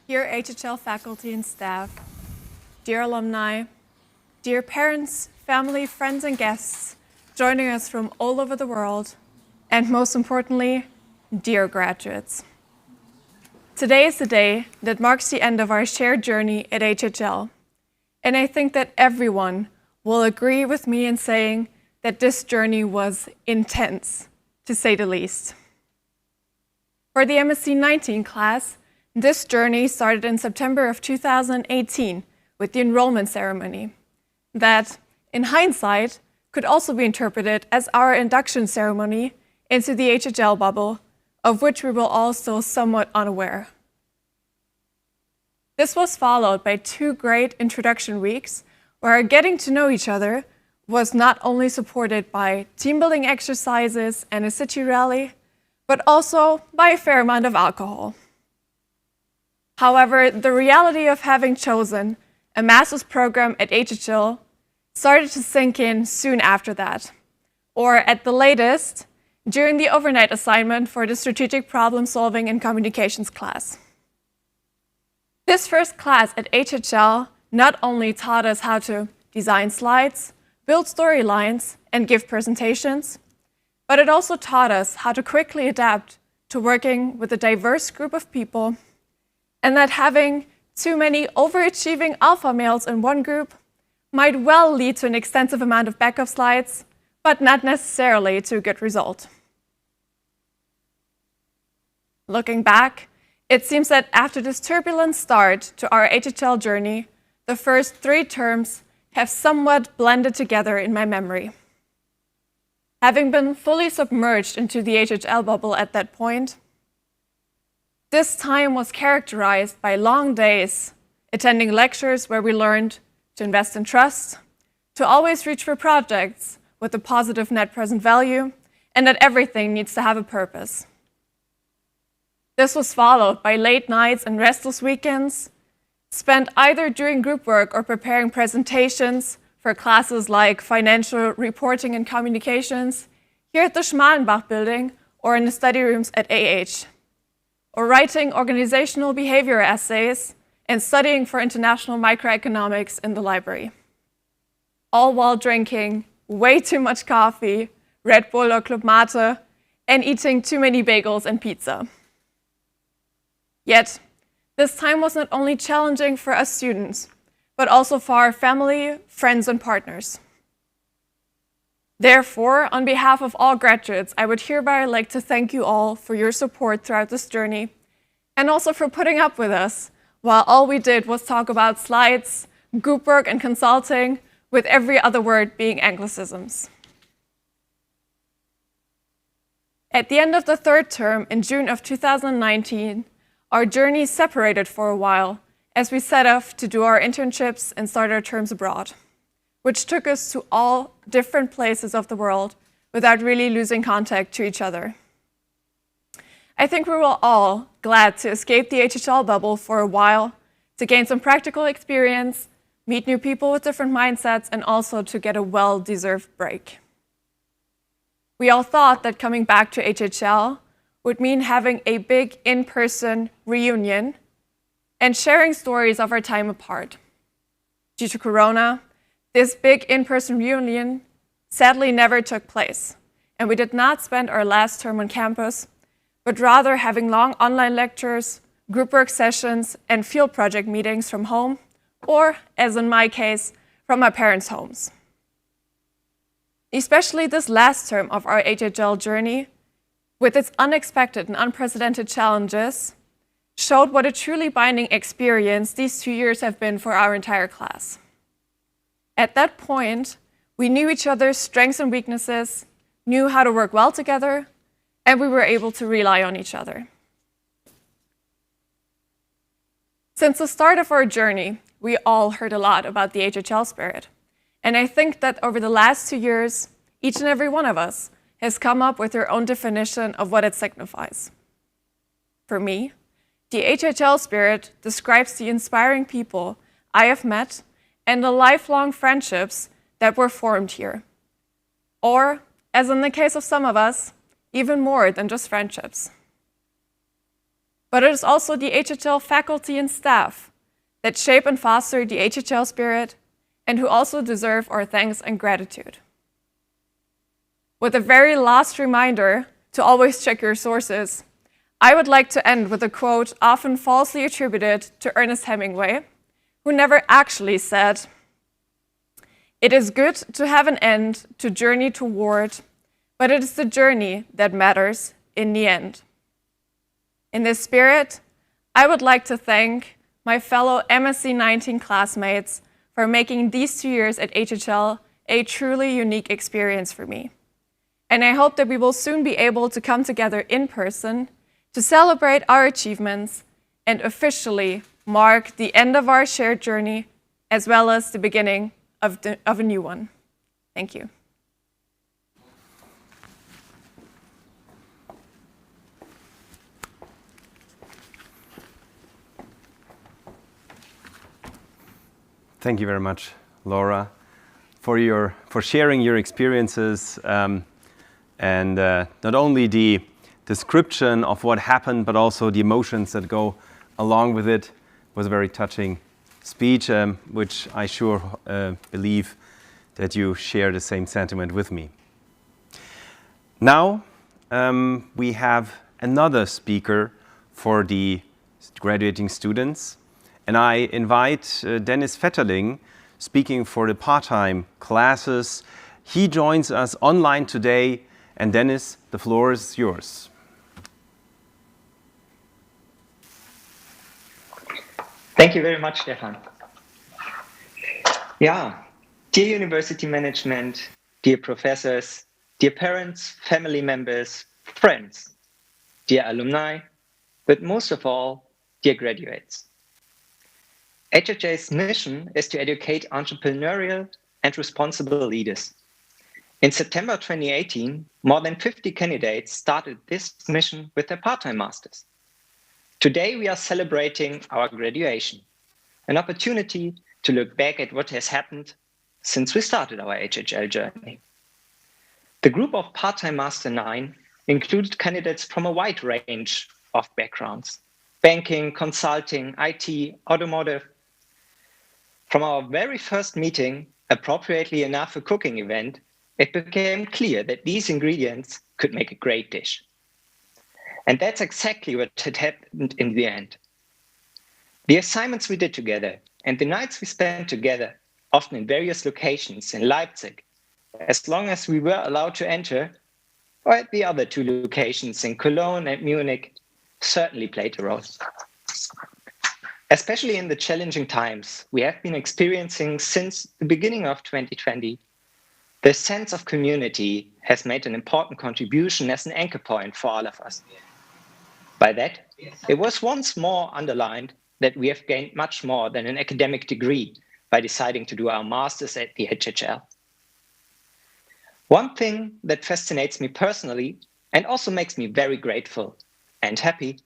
dear HHL faculty and staff, dear alumni, dear parents, family, friends, and guests joining us from all over the world, and most importantly, dear graduates. Today is the day that marks the end of our shared journey at HHL, and I think that everyone will agree with me in saying that this journey was intense, to say the least. For the MSc9 class, this journey started in September of 2018 with the enrollment ceremony that, in hindsight, could also be interpreted as our induction ceremony into the HHL bubble, of which we were all still somewhat unaware. This was followed by 2 great introduction weeks where our getting to know each other was not only supported by team-building exercises and a city rally, but also by a fair amount of alcohol. However, the reality of having chosen a master's program at HHL started to sink in soon after that, or at the latest, during the overnight assignment for the Strategic Problem Solving and Communications class. This first class at HHL not only taught us how to design slides, build storylines, and give presentations, but it also taught us how to quickly adapt to working with a diverse group of people, and that having too many overachieving alpha males in one group might well lead to an extensive amount of backup slides, but not necessarily to a good result. Looking back, it seems that after this turbulent start to our HHL journey, the first 3 terms have somewhat blended together in my memory. Having been fully submerged into the HHL bubble at that point, this time was characterized by long days, attending lectures where we learned to invest in trust, to always reach for projects with a positive net present value, and that everything needs to have a purpose. This was followed by late nights and restless weekends, spent either doing group work or preparing presentations for classes like financial reporting and communications here at the Schmalenbach building or in the study rooms at AH, or writing organizational behavior essays and studying for international microeconomics in the library, all while drinking way too much coffee, Red Bull or Club Mate, and eating too many bagels and pizza. Yet, this time was not only challenging for us students, but also for our family, friends, and partners. Therefore, on behalf of all graduates, I would hereby like to thank you all for your support throughout this journey, and also for putting up with us while all we did was talk about slides, group work, and consulting, with every other word being Anglicisms. At the end of the third term in June of 2019, our journey separated for a while as we set off to do our internships and start our terms abroad, which took us to all different places of the world without really losing contact to each other. I think we were all glad to escape the HHL bubble for a while, to gain some practical experience, meet new people with different mindsets, and also to get a well-deserved break. We all thought that coming back to HHL would mean having a big in-person reunion and sharing stories of our time apart. Due to Corona, this big in-person reunion sadly never took place, and we did not spend our last term on campus, but rather having long online lectures, group work sessions, and field project meetings from home, or, as in my case, from my parents' homes. Especially this last term of our HHL journey, with its unexpected and unprecedented challenges, showed what a truly binding experience these 2 years have been for our entire class. At that point, we knew each other's strengths and weaknesses, knew how to work well together, and we were able to rely on each other. Since the start of our journey, we all heard a lot about the HHL spirit. And I think that over the last 2 years, each and every one of us has come up with their own definition of what it signifies. For me, the HHL spirit describes the inspiring people I have met and the lifelong friendships that were formed here. Or, as in the case of some of us, even more than just friendships. But it is also the HHL faculty and staff that shape and foster the HHL spirit and who also deserve our thanks and gratitude. With a very last reminder to always check your sources, I would like to end with a quote often falsely attributed to Ernest Hemingway, who never actually said, "It is good to have an end to journey toward, but it is the journey that matters in the end." In this spirit, I would like to thank my fellow MSc9 classmates for making these 2 years at HHL a truly unique experience for me. And I hope that we will soon be able to come together in person to celebrate our achievements and officially mark the end of our shared journey as well as the beginning of a new one. Thank you. Thank you very much, Laura, for sharing your experiences and not only the description of what happened, but also the emotions that go along with it. It was a very touching speech, which I sure believe that you share the same sentiment with me. Now we have another speaker for the graduating students. And I invite Dennis Vetterling, speaking for the part-time classes. He joins us online today. And Dennis, the floor is yours. Thank you very much, Stefan. Yeah, dear university management, dear professors, dear parents, family members, friends, dear alumni, but most of all, dear graduates. HHL's mission is to educate entrepreneurial and responsible leaders. In September 2018, more than 50 candidates started this mission with their part-time masters. Today, we are celebrating our graduation, an opportunity to look back at what has happened since we started our HHL journey. The group of part-time Master 9 included candidates from a wide range of backgrounds: banking, consulting, IT, automotive. From our very first meeting, appropriately enough a cooking event, it became clear that these ingredients could make a great dish. And that's exactly what had happened in the end. The assignments we did together and the nights we spent together, often in various locations in Leipzig, as long as we were allowed to enter, or at the other 2 locations in Cologne and Munich, certainly played a role. Especially in the challenging times we have been experiencing since the beginning of 2020, The sense of community has made an important contribution as an anchor point for all of us. By that, it was once more underlined that we have gained much more than an academic degree by deciding to do our masters at the HHL. One thing that fascinates me personally and also makes me very grateful and happy,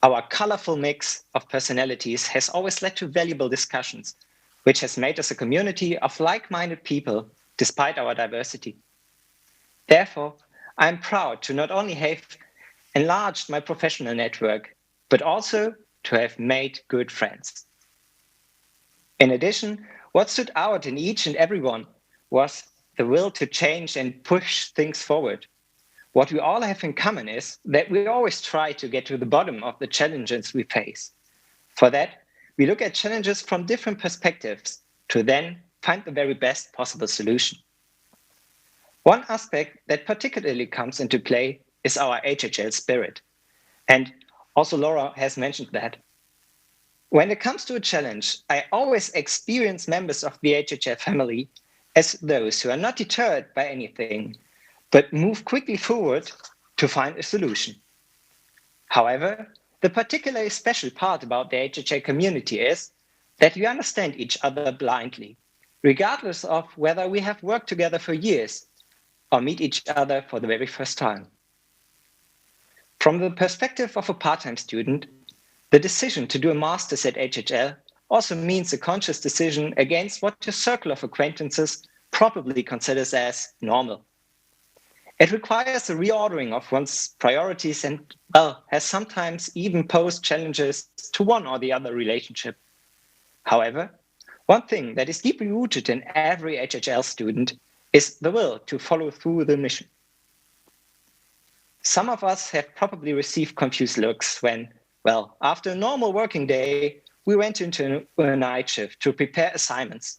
our colorful mix of personalities has always led to valuable discussions, which has made us a community of like-minded people despite our diversity. Therefore, I'm proud to not only have enlarged my professional network, but also to have made good friends. In addition, what stood out in each and every one was the will to change and push things forward. What we all have in common is that we always try to get to the bottom of the challenges we face. For that, we look at challenges from different perspectives to then find the very best possible solution. One aspect that particularly comes into play is our HHL spirit. And also Laura has mentioned that. When it comes to a challenge, I always experience members of the HHL family as those who are not deterred by anything, but move quickly forward to find a solution. However, the particularly special part about the HHL community is that we understand each other blindly, regardless of whether we have worked together for years or meet each other for the very first time. From the perspective of a part-time student, the decision to do a master's at HHL also means a conscious decision against what your circle of acquaintances probably considers as normal. It requires a reordering of one's priorities and, well, has sometimes even posed challenges to one or the other relationship. However, one thing that is deeply rooted in every HHL student is the will to follow through the mission. Some of us have probably received confused looks when, well, after a normal working day, we went into a night shift to prepare assignments.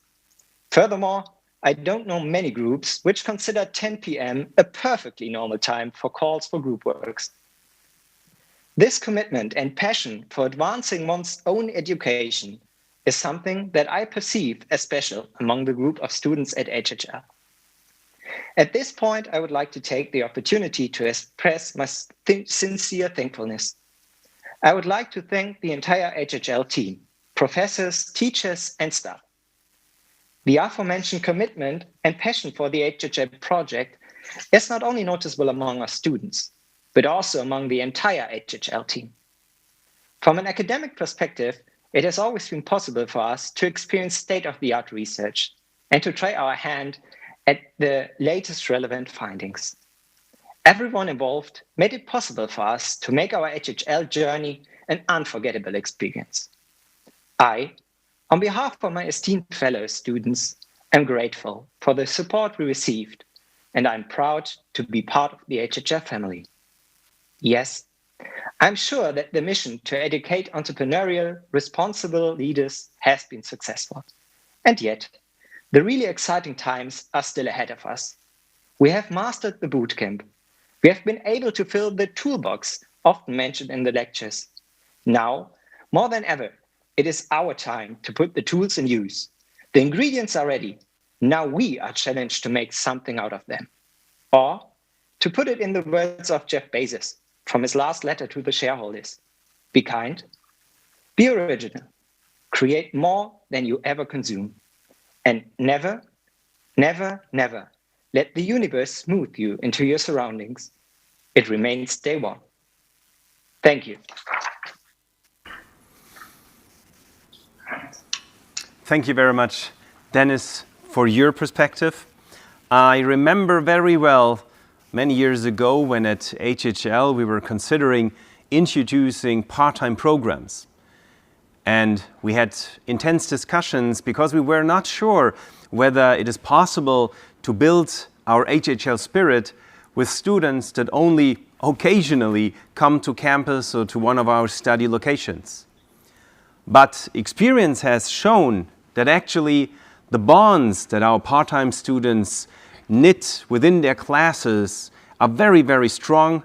Furthermore, I don't know many groups which consider 10 p.m. a perfectly normal time for calls for group works. This commitment and passion for advancing one's own education is something that I perceive as special among the group of students at HHL. At this point, I would like to take the opportunity to express my sincere thankfulness. I would like to thank the entire HHL team, professors, teachers, and staff. The aforementioned commitment and passion for the HHL project is not only noticeable among our students, but also among the entire HHL team. From an academic perspective, it has always been possible for us to experience state-of-the-art research and to try our hand at the latest relevant findings. Everyone involved made it possible for us to make our HHL journey an unforgettable experience. I, on behalf of my esteemed fellow students, am grateful for the support we received, and I'm proud to be part of the HHL family. Yes, I'm sure that the mission to educate entrepreneurial, responsible leaders has been successful. And yet, the really exciting times are still ahead of us. We have mastered the bootcamp. We have been able to fill the toolbox often mentioned in the lectures. Now, more than ever, it is our time to put the tools in use. The ingredients are ready. Now we are challenged to make something out of them. Or, to put it in the words of Jeff Bezos from his last letter to the shareholders, be kind, be original, create more than you ever consume, and never, never, never let the universe smooth you into your surroundings. It remains day one. Thank you. Thank you very much, Dennis, for your perspective. I remember very well many years ago when at HHL we were considering introducing part-time programs. And we had intense discussions because we were not sure whether it is possible to build our HHL spirit with students that only occasionally come to campus or to one of our study locations. But experience has shown that actually the bonds that our part-time students knit within their classes are very, very strong.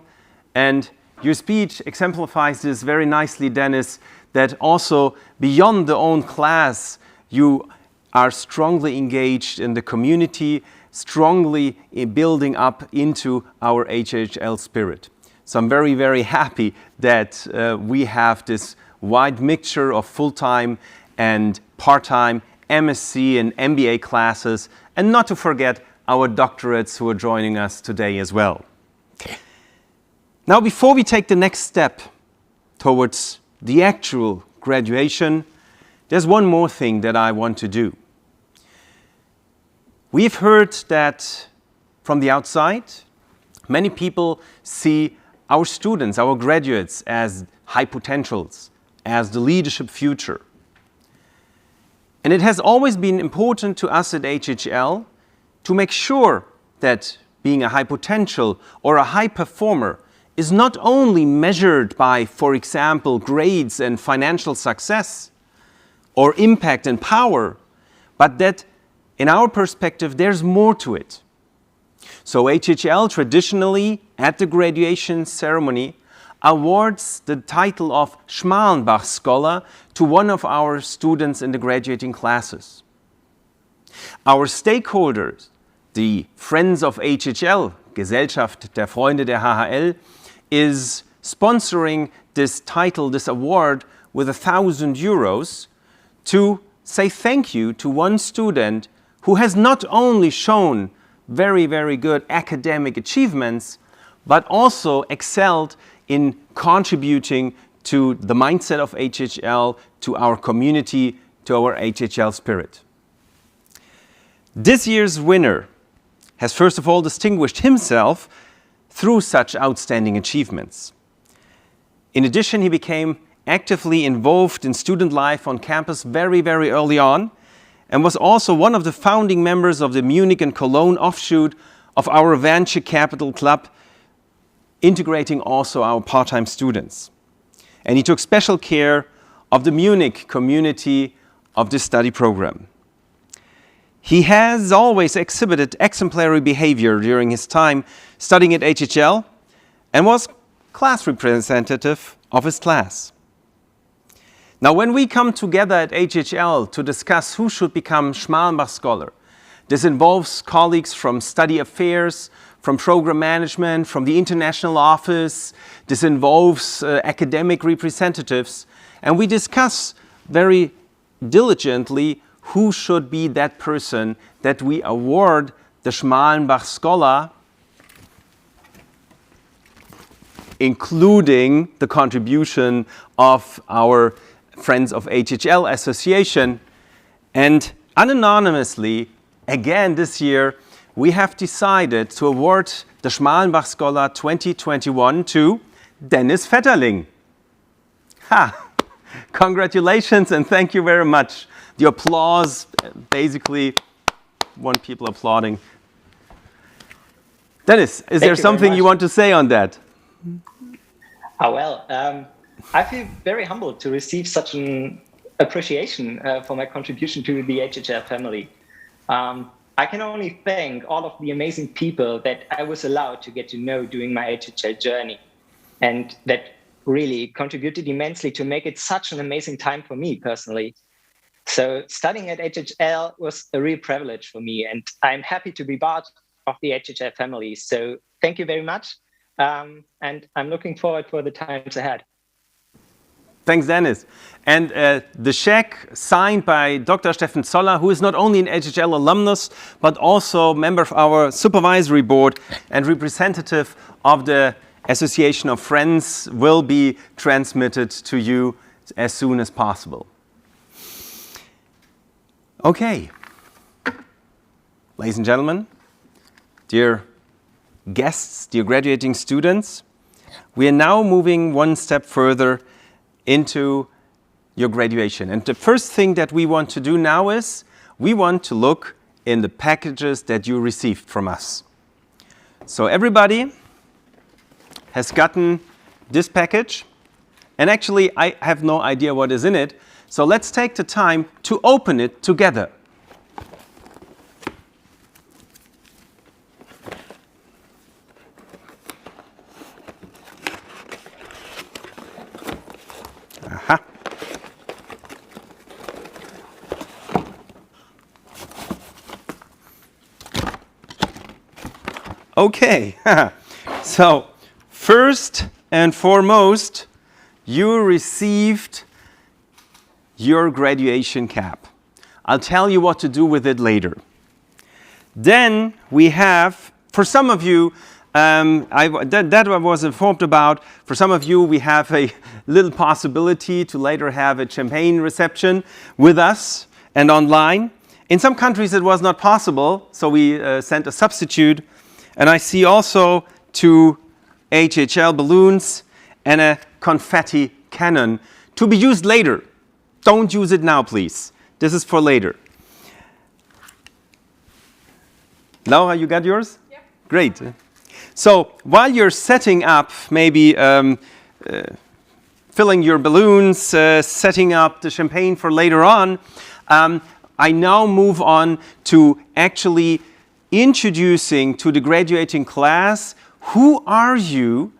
And your speech exemplifies this very nicely, Dennis, that also beyond the own class, you are strongly engaged in the community strongly building up into our HHL spirit. So I'm very, very happy that we have this wide mixture of full-time and part-time MSc and MBA classes, and not to forget our doctorates who are joining us today as well. Now, before we take the next step towards the actual graduation, there's one more thing that I want to do. We've heard that from the outside, many people see our students, our graduates, as high potentials, as the leadership future. And it has always been important to us at HHL to make sure that being a high potential or a high performer is not only measured by, for example, grades and financial success or impact and power, but that in our perspective there's more to it. So HHL traditionally at the graduation ceremony awards the title of Schmalenbach Scholar to one of our students in the graduating classes. Our stakeholders, the Friends of HHL, Gesellschaft der Freunde der HHL, is sponsoring this title, this award, with €1,000 to say thank you to one student who has not only shown very, very good academic achievements, but also excelled in contributing to the mindset of HHL, to our community, to our HHL spirit. This year's winner has first of all distinguished himself through such outstanding achievements. In addition, he became actively involved in student life on campus very, very early on, and was also one of the founding members of the Munich and Cologne offshoot of our venture capital club, integrating also our part-time students. And he took special care of the Munich community of this study program. He has always exhibited exemplary behavior during his time studying at HHL and was class representative of his class. Now, when we come together at HHL to discuss who should become Schmalenbach Scholar, this involves colleagues from study affairs, from program management, from the international office. This involves academic representatives, and we discuss very diligently who should be that person that we award the Schmalenbach Scholar, including the contribution of our Friends of HHL Association. And unanimously, again this year, we have decided to award the Schmalenbach Scholar 2021 to Dennis Vetterling. Ha! Congratulations and thank you very much. The applause, basically, one people applauding. Dennis, is there something you want to say on that? I feel very humbled to receive such an appreciation for my contribution to the HHL family. I can only thank all of the amazing people that I was allowed to get to know during my HHL journey, and that really contributed immensely to make it such an amazing time for me personally. So studying at HHL was a real privilege for me, and I'm happy to be part of the HHL family. So thank you very much, and I'm looking forward for the times ahead. Thanks, Dennis. And the check signed by Dr. Steffen Zoller, who is not only an HHL alumnus, but also member of our supervisory board and representative of the Association of Friends, will be transmitted to you as soon as possible. Okay. Ladies and gentlemen, dear guests, dear graduating students, we are now moving one step further into your graduation. And the first thing that we want to do now is we want to look in the packages that you received from us. So everybody has gotten this package, and actually I have no idea what is in it, so let's take the time to open it together. Aha. Okay. So, first and foremost, you received your graduation cap. I'll tell you what to do with it later. Then we have, for some of you, that I was informed about. For some of you, we have a little possibility to later have a champagne reception with us and online. In some countries, it was not possible, so we sent a substitute. And I see also 2 HHL balloons and a confetti cannon to be used later. Don't use it now, please. This is for later. Laura, you got yours? Yeah. Great. So while you're setting up, maybe filling your balloons, setting up the champagne for later on, I now move on to actually introducing to the graduating class, who are you?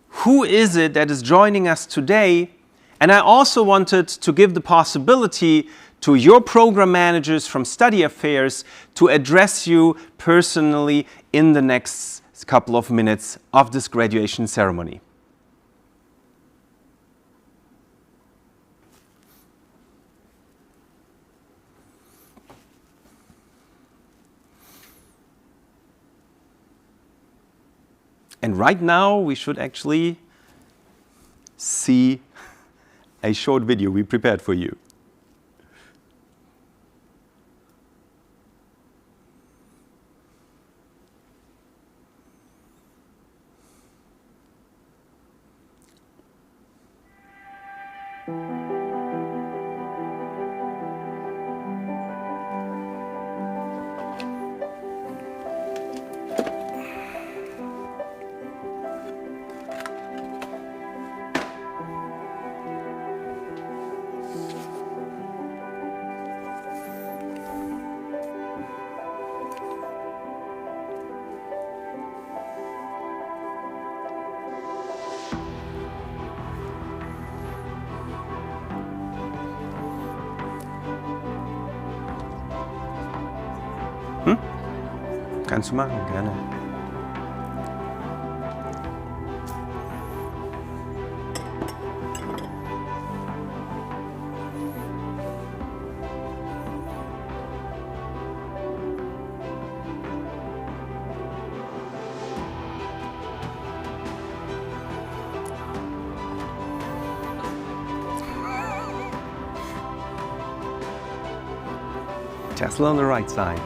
Who is it that is joining us today? And I also wanted to give the possibility to your program managers from Study Affairs to address you personally in the next couple of minutes of this graduation ceremony. And right now, we should actually see a short video we prepared for you. Kannst du machen, gerne. Tesla on the right side.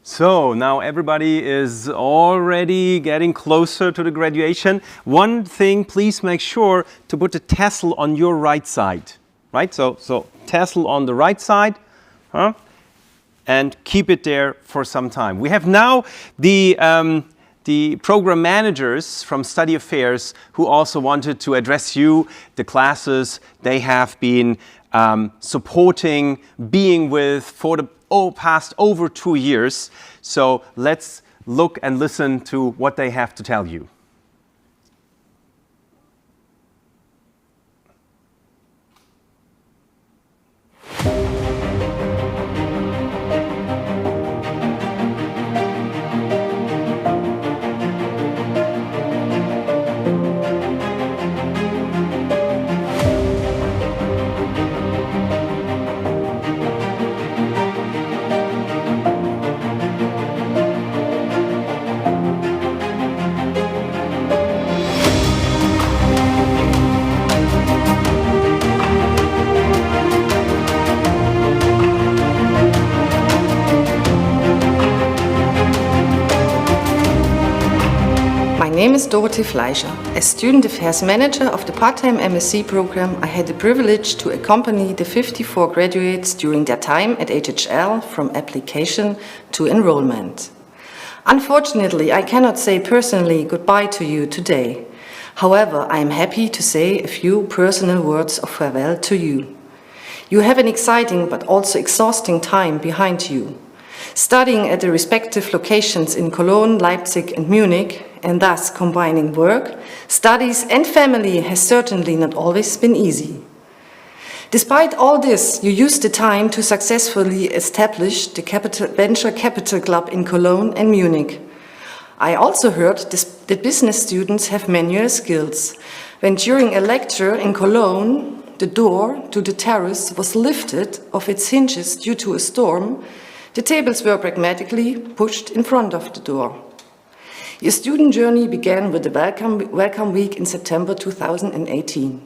So now everybody is already getting closer to the graduation. One thing, please make sure to put the tassel on your right side. right? So tassel on the right side, huh? And keep it there for some time. We have now the program managers from Study Affairs who also wanted to address you, the classes they have been supporting, being with for the past over 2 years. So let's look and listen to what they have to tell you. My name is Dorothee Fleischer. As Student Affairs Manager of the part-time MSc program, I had the privilege to accompany the 54 graduates during their time at HHL from application to enrollment. Unfortunately, I cannot say personally goodbye to you today. However, I am happy to say a few personal words of farewell to you. You have an exciting but also exhausting time behind you. Studying at the respective locations in Cologne, Leipzig and Munich, and thus combining work, studies and family has certainly not always been easy. Despite all this, you used the time to successfully establish the Venture Capital Club in Cologne and Munich. I also heard that business students have manual skills. When during a lecture in Cologne, the door to the terrace was lifted off its hinges due to a storm, the tables were pragmatically pushed in front of the door. Your student journey began with the Welcome Week in September 2018,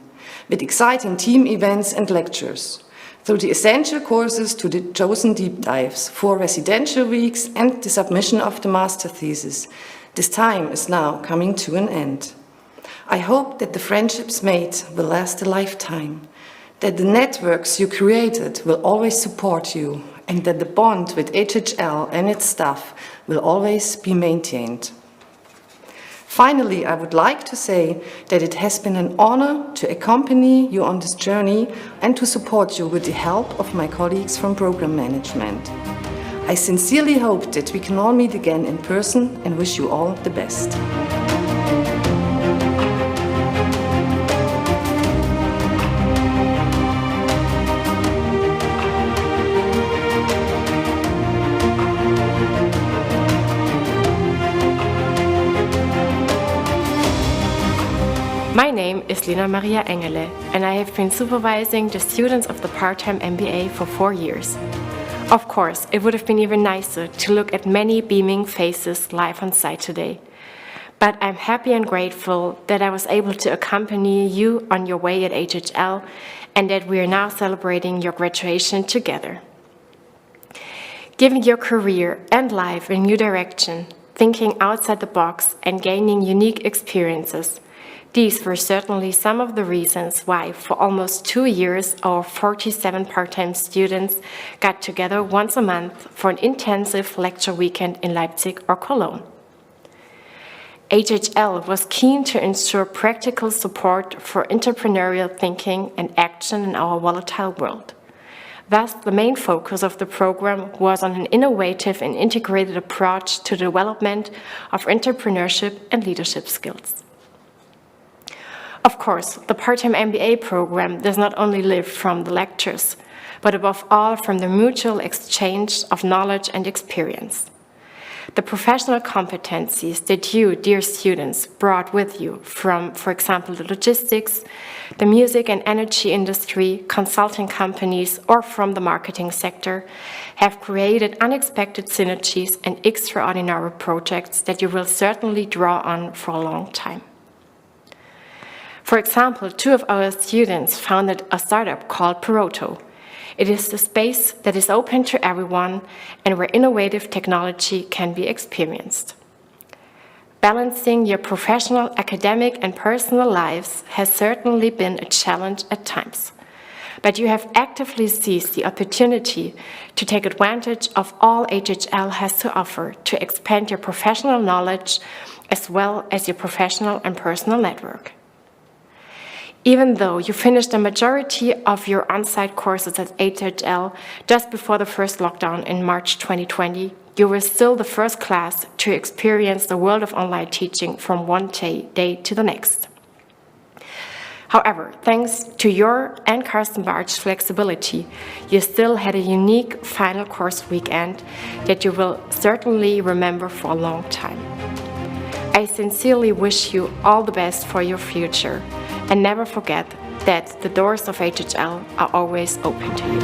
with exciting team events and lectures, through the essential courses to the chosen deep dives, 4 residential weeks and the submission of the master thesis. This time is now coming to an end. I hope that the friendships made will last a lifetime, that the networks you created will always support you, and that the bond with HHL and its staff will always be maintained. Finally, I would like to say that it has been an honor to accompany you on this journey and to support you with the help of my colleagues from Program Management. I sincerely hope that we can all meet again in person and wish you all the best. My name is Lena-Maria Engele, and I have been supervising the students of the part-time MBA for 4 years. Of course, it would have been even nicer to look at many beaming faces live on site today. But I'm happy and grateful that I was able to accompany you on your way at HHL and that we are now celebrating your graduation together. Giving your career and life a new direction, thinking outside the box and gaining unique experiences. These were certainly some of the reasons why, for almost 2 years, our 47 part-time students got together once a month for an intensive lecture weekend in Leipzig or Cologne. HHL was keen to ensure practical support for entrepreneurial thinking and action in our volatile world. Thus, the main focus of the program was on an innovative and integrated approach to the development of entrepreneurship and leadership skills. Of course, the part-time MBA program does not only live from the lectures, but above all from the mutual exchange of knowledge and experience. The professional competencies that you, dear students, brought with you from, for example, the logistics, the music and energy industry, consulting companies, or from the marketing sector, have created unexpected synergies and extraordinary projects that you will certainly draw on for a long time. For example, 2 of our students founded a startup called Proto. It is the space that is open to everyone and where innovative technology can be experienced. Balancing your professional, academic, and personal lives has certainly been a challenge at times. but you have actively seized the opportunity to take advantage of all HHL has to offer to expand your professional knowledge as well as your professional and personal network. Even though you finished the majority of your on-site courses at HHL just before the first lockdown in March 2020, you were still the first class to experience the world of online teaching from one day to the next. However, thanks to your and Carsten Bart's flexibility, you still had a unique final course weekend that you will certainly remember for a long time. I sincerely wish you all the best for your future, and never forget that the doors of HHL are always open to you.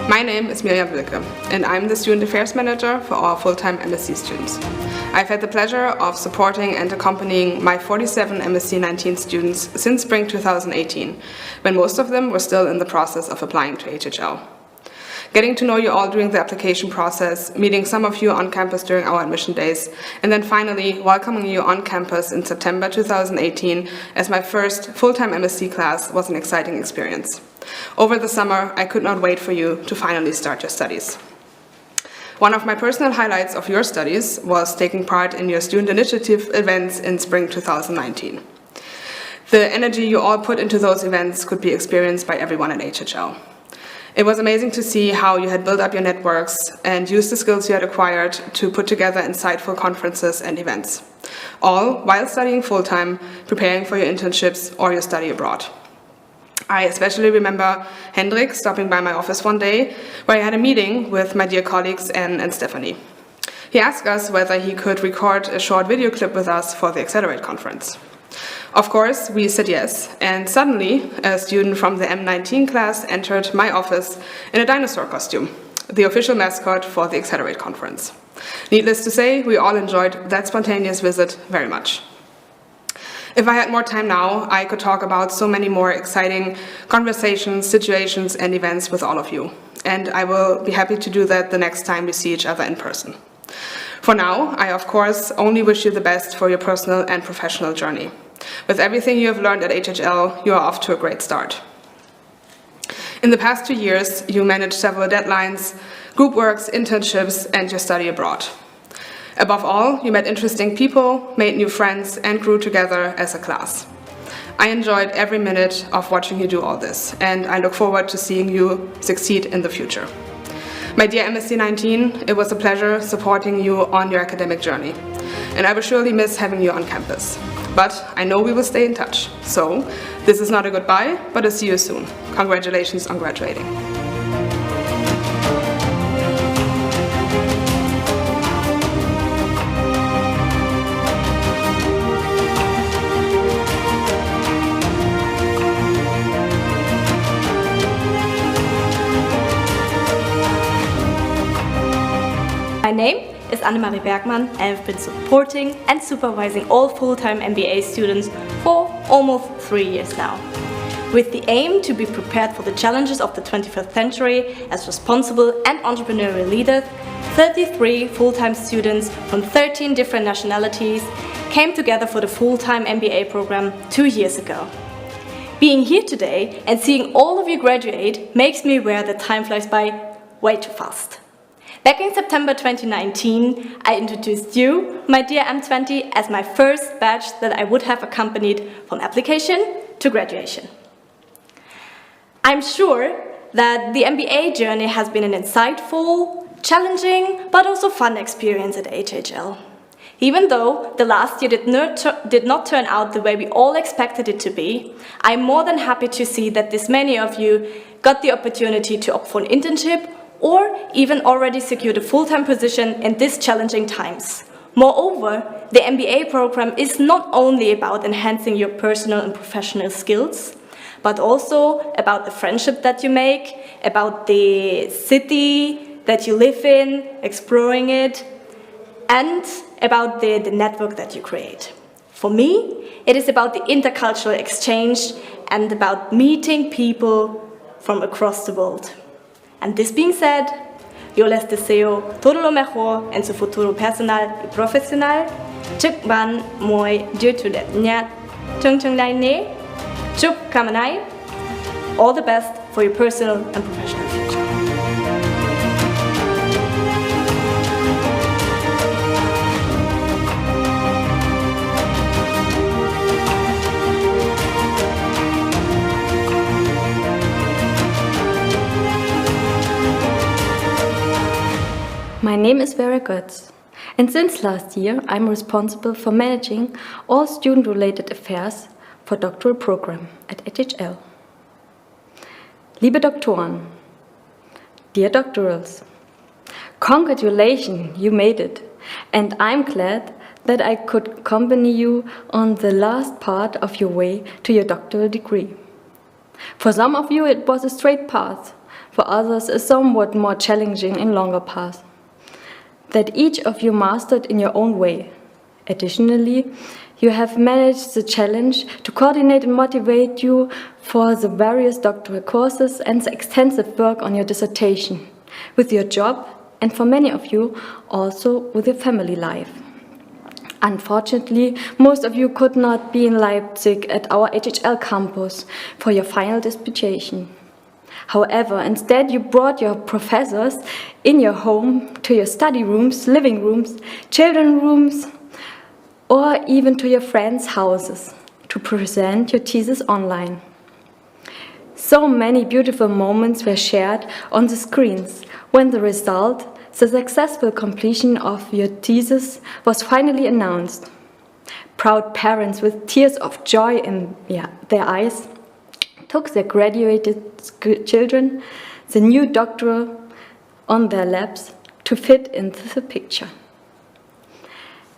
My name is Miriam Wilke, and I'm the Student Affairs Manager for our full-time MSc students. I've had the pleasure of supporting and accompanying my 47 MSc9 students since spring 2018, when most of them were still in the process of applying to HHL. Getting to know you all during the application process, meeting some of you on campus during our admission days, and then finally welcoming you on campus in September 2018 as my first full-time MSc class was an exciting experience. Over the summer, I could not wait for you to finally start your studies. One of my personal highlights of your studies was taking part in your student initiative events in spring 2019. The energy you all put into those events could be experienced by everyone at HHL. It was amazing to see how you had built up your networks and used the skills you had acquired to put together insightful conferences and events, all while studying full-time, preparing for your internships or your study abroad. I especially remember Hendrik stopping by my office one day where I had a meeting with my dear colleagues Anne and Stephanie. He asked us whether he could record a short video clip with us for the Accelerate conference. Of course, we said yes, and suddenly a student from the M19 class entered my office in a dinosaur costume, the official mascot for the Accelerate conference. Needless to say, we all enjoyed that spontaneous visit very much. If I had more time now, I could talk about so many more exciting conversations, situations, and events with all of you. And I will be happy to do that the next time we see each other in person. For now, I of course only wish you the best for your personal and professional journey. With everything you have learned at HHL, you are off to a great start. In the past 2 years, you managed several deadlines, group works, internships, and your study abroad. Above all, you met interesting people, made new friends, and grew together as a class. I enjoyed every minute of watching you do all this, and I look forward to seeing you succeed in the future. My dear MSc9, it was a pleasure supporting you on your academic journey, and I will surely miss having you on campus. But I know we will stay in touch, so this is not a goodbye, but a see you soon. Congratulations on graduating. My name is Lena-Maria Bergmann, and I've been supporting and supervising all full-time MBA students for almost 3 years now, with the aim to be prepared for the challenges of the 21st century as responsible and entrepreneurial leaders. 33 full-time students from 13 different nationalities came together for the full-time MBA program 2 years ago. Being here today and seeing all of you graduate makes me aware that time flies by way too fast. Back in September 2019, I introduced you, my dear M20, as my first batch that I would have accompanied from application to graduation. I'm sure that the MBA journey has been an insightful, challenging, but also fun experience at HHL. Even though the last year did not turn out the way we all expected it to be, I'm more than happy to see that this many of you got the opportunity to opt for an internship or even already secured a full-time position in these challenging times. Moreover, the MBA program is not only about enhancing your personal and professional skills, but also about the friendship that you make, about the city that you live in, exploring it, and about the network that you create. For me, it is about the intercultural exchange and about meeting people from across the world. And this being said, yo les deseo todo lo mejor en su futuro personal y profesional. Chúc bạn mọi điều tốt đẹp nhất trong tương lai này. Chúc các bạn all the best for your personal and professional future. My name is Vera Götz, and since last year I'm responsible for managing all student-related affairs for Doctoral Program at HHL. Liebe Doktoren, dear Doctorals, congratulations, you made it, and I'm glad that I could accompany you on the last part of your way to your doctoral degree. For some of you it was a straight path, for others a somewhat more challenging and longer path that each of you mastered in your own way. Additionally, you have managed the challenge to coordinate and motivate you for the various doctoral courses and the extensive work on your dissertation, with your job, and for many of you, also with your family life. Unfortunately, most of you could not be in Leipzig at our HHL campus for your final disputation. However, instead you brought your professors in your home to your study rooms, living rooms, children's rooms, or even to your friends' houses to present your thesis online. So many beautiful moments were shared on the screens when the result, the successful completion of your thesis, was finally announced. Proud parents with tears of joy in their eyes took their graduated children, the new doctoral, on their laps to fit into the picture.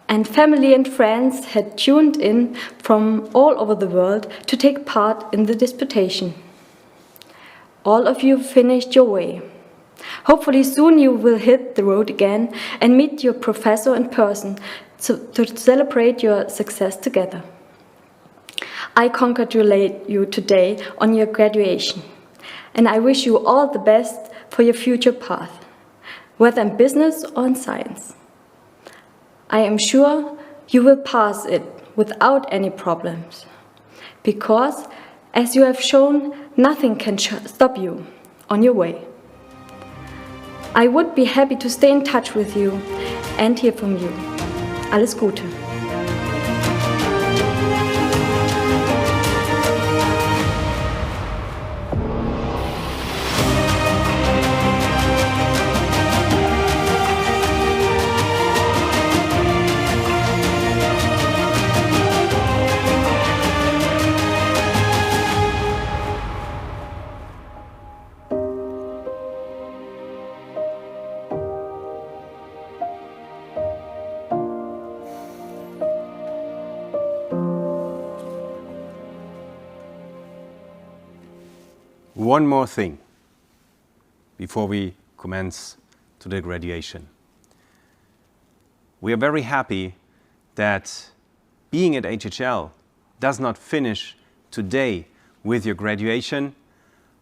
And family and friends had tuned in from all over the world to take part in the disputation. All of you finished your way. Hopefully soon you will hit the road again and meet your professor in person to celebrate your success together. I congratulate you today on your graduation, and I wish you all the best for your future path, whether in business or in science. I am sure you will pass it without any problems, because, as you have shown, nothing can stop you on your way. I would be happy to stay in touch with you and hear from you. Alles Gute. One more thing before we commence to the graduation. We are very happy that being at HHL does not finish today with your graduation,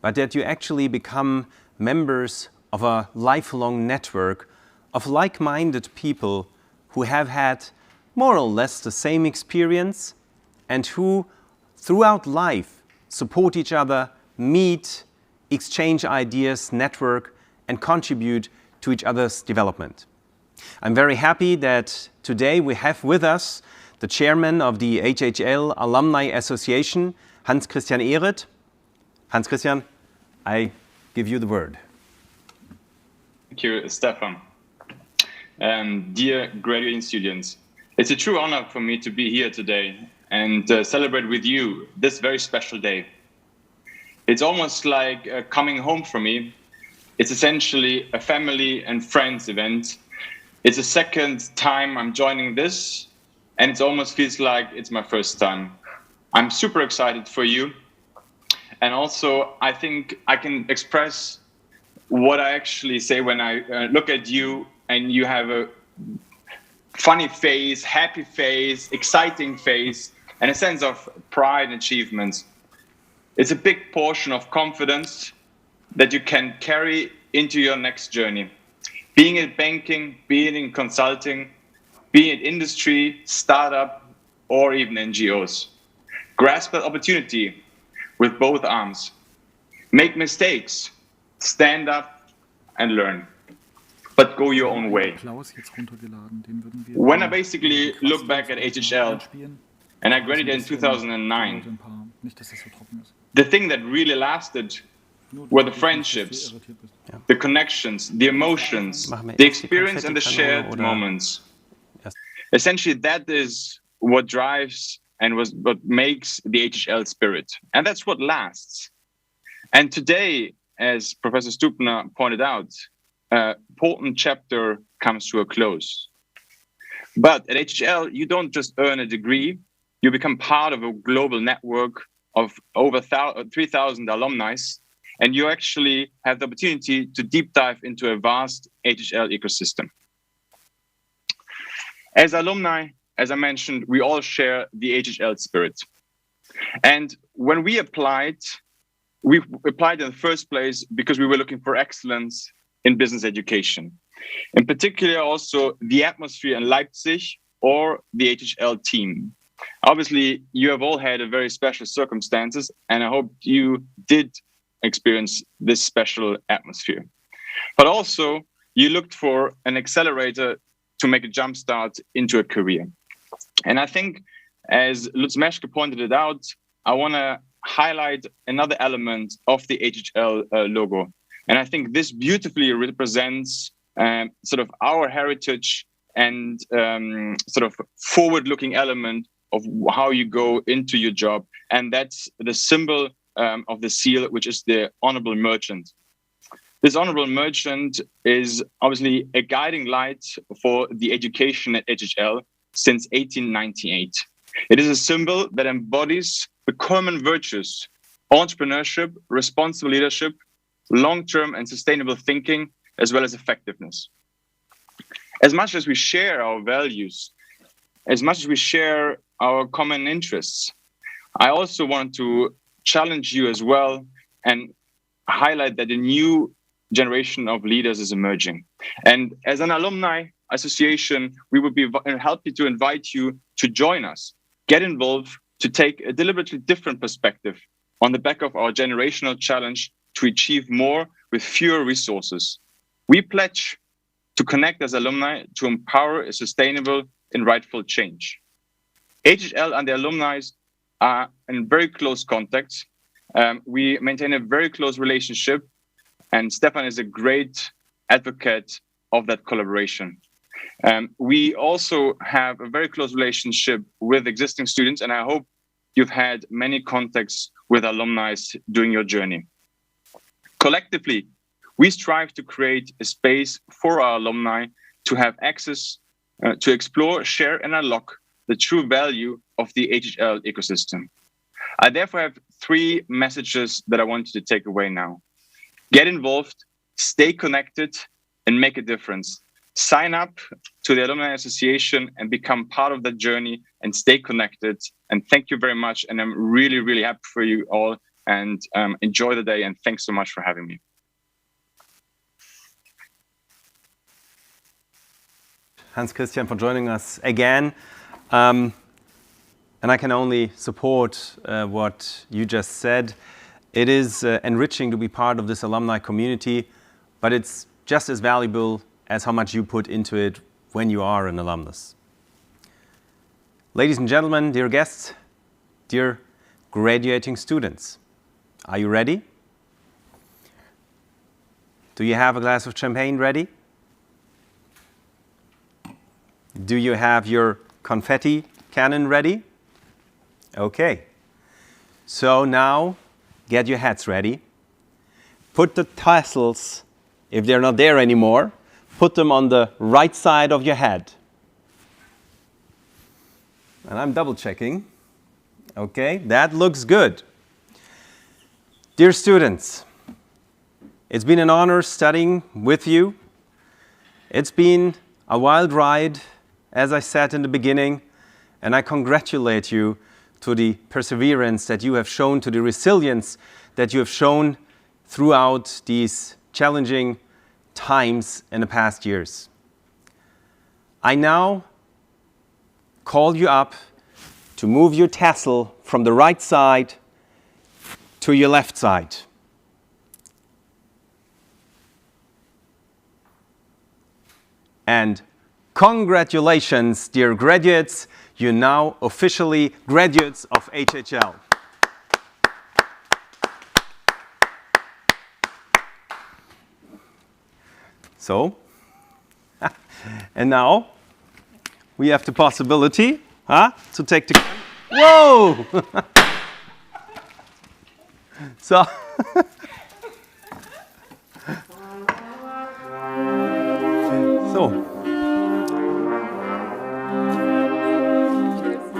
but that you actually become members of a lifelong network of like-minded people who have had more or less the same experience and who throughout life support each other, meet, exchange ideas, network, and contribute to each other's development. I'm very happy that today we have with us the chairman of the HHL Alumni Association, Hans-Christian Ehret. Hans-Christian, I give you the word. Thank you, Stefan. Dear graduating students, it's a true honor for me to be here today and celebrate with you this very special day. It's almost like coming home for me. It's essentially a family and friends event. It's the second time I'm joining this, and it almost feels like it's my first time. I'm super excited for you. And also, I think I can express what I actually say when I look at you and you have a funny face, happy face, exciting face, and a sense of pride and achievement. It's a big portion of confidence that you can carry into your next journey. Being in banking, being in consulting, being in industry, startup, or even NGOs. Grasp that opportunity with both arms. Make mistakes, stand up and learn, but go your own way. When I basically look back at HHL, and I graduated in 2009, the thing that really lasted were the friendships, the connections, the emotions, the experience and the shared moments. Essentially, that is what drives and what makes the HHL spirit. And that's what lasts. And today, as Professor Stupner pointed out, P14 chapter comes to a close. But at HHL, you don't just earn a degree, you become part of a global network of over 3,000 alumni, and you actually have the opportunity to deep dive into a vast HHL ecosystem. As alumni, as I mentioned, we all share the HHL spirit. And when we applied in the first place because we were looking for excellence in business education. In particular, also the atmosphere in Leipzig or the HHL team. Obviously, you have all had a very special circumstances, and I hope you did experience this special atmosphere. But also, you looked for an accelerator to make a jump start into a career. And I think, as Lutz Meschke pointed it out, I want to highlight another element of the HHL logo. And I think this beautifully represents sort of our heritage and sort of forward-looking element of how you go into your job. And that's the symbol of the seal, which is the honorable merchant. This honorable merchant is obviously a guiding light for the education at HHL since 1898. It is a symbol that embodies the common virtues: entrepreneurship, responsible leadership, long-term and sustainable thinking, as well as effectiveness. As much as we share our values, as much as we share our common interests, I also want to challenge you as well and highlight that a new generation of leaders is emerging. And as an alumni association, we would be happy to invite you to join us, get involved, to take a deliberately different perspective on the back of our generational challenge to achieve more with fewer resources. We pledge to connect as alumni to empower a sustainable and rightful change. HHL and the alumni are in very close contact. We maintain a very close relationship, and Stefan is a great advocate of that collaboration. We also have a very close relationship with existing students, and I hope you've had many contacts with alumni during your journey. Collectively, we strive to create a space for our alumni to have access to explore, share, and unlock the true value of the HHL ecosystem. I therefore have 3 messages that I want you to take away now. Get involved, stay connected, and make a difference. Sign up to the Alumni Association and become part of that journey and stay connected. And thank you very much. And I'm really, really happy for you all, and enjoy the day. And thanks so much for having me. Hans Christian, for joining us again. And I can only support what you just said. It is enriching to be part of this alumni community, but it's just as valuable as how much you put into it when you are an alumnus. Ladies and gentlemen, dear guests, dear graduating students, are you ready? Do you have a glass of champagne ready? Do you have your confetti cannon ready? Okay. So now, get your hats ready. Put the tassels, if they're not there anymore, put them on the right side of your head. And I'm double checking. Okay, that looks good. Dear students, it's been an honor studying with you. It's been a wild ride, as I said in the beginning, and I congratulate you to the perseverance that you have shown, to the resilience that you have shown throughout these challenging times in the past years. I now call you up to move your tassel from the right side to your left side. And congratulations, dear graduates, you're now officially graduates of HHL. So, and now we have the possibility to take the... Whoa! So,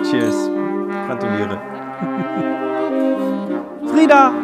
cheers. Gratuliere. Frieda!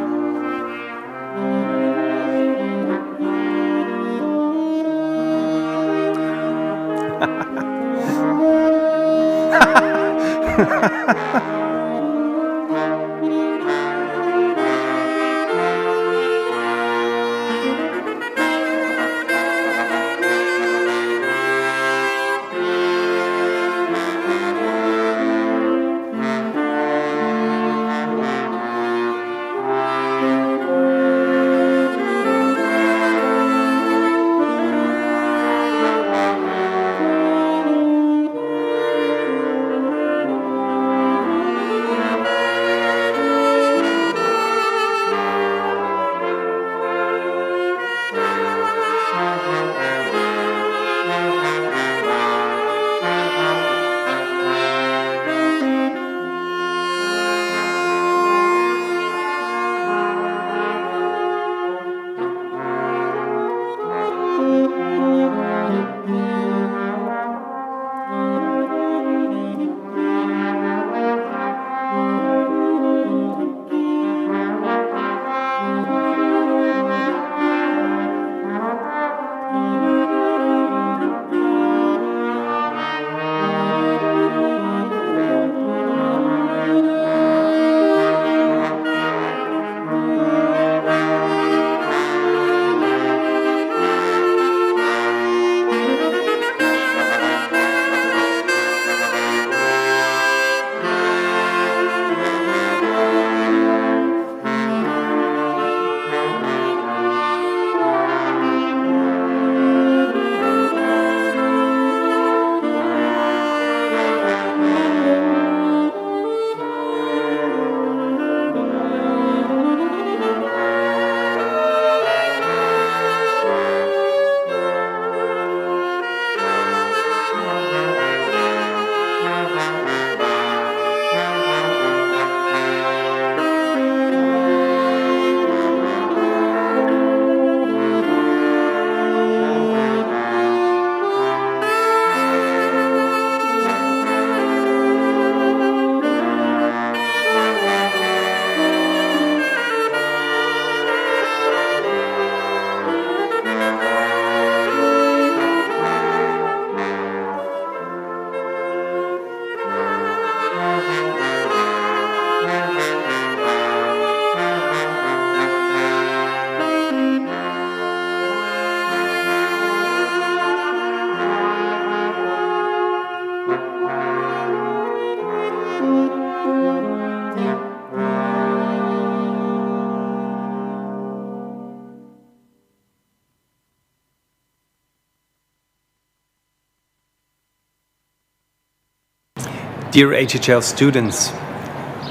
Dear HHL students,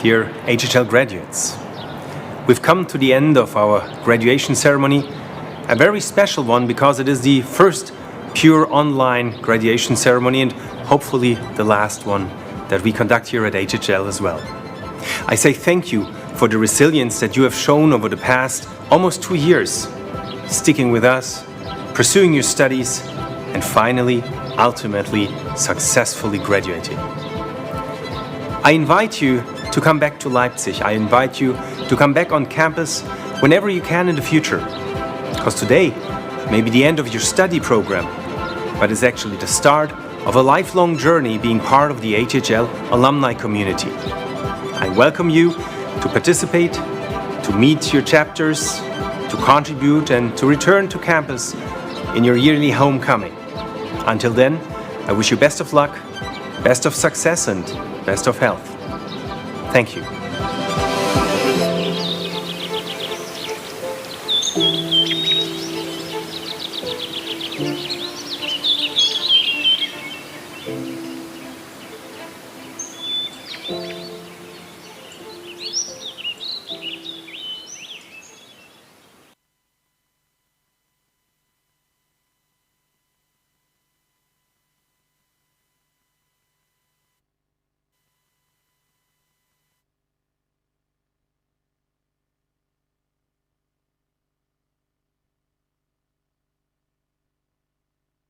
dear HHL graduates, we've come to the end of our graduation ceremony, a very special one because it is the first pure online graduation ceremony and hopefully the last one that we conduct here at HHL as well. I say thank you for the resilience that you have shown over the past almost 2 years, sticking with us, pursuing your studies, and finally, ultimately, successfully graduating. I invite you to come back to Leipzig. I invite you to come back on campus whenever you can in the future. Because today may be the end of your study program, but it's actually the start of a lifelong journey being part of the HHL alumni community. I welcome you to participate, to meet your chapters, to contribute and to return to campus in your yearly homecoming. Until then, I wish you best of luck, best of success and best of health. Thank you.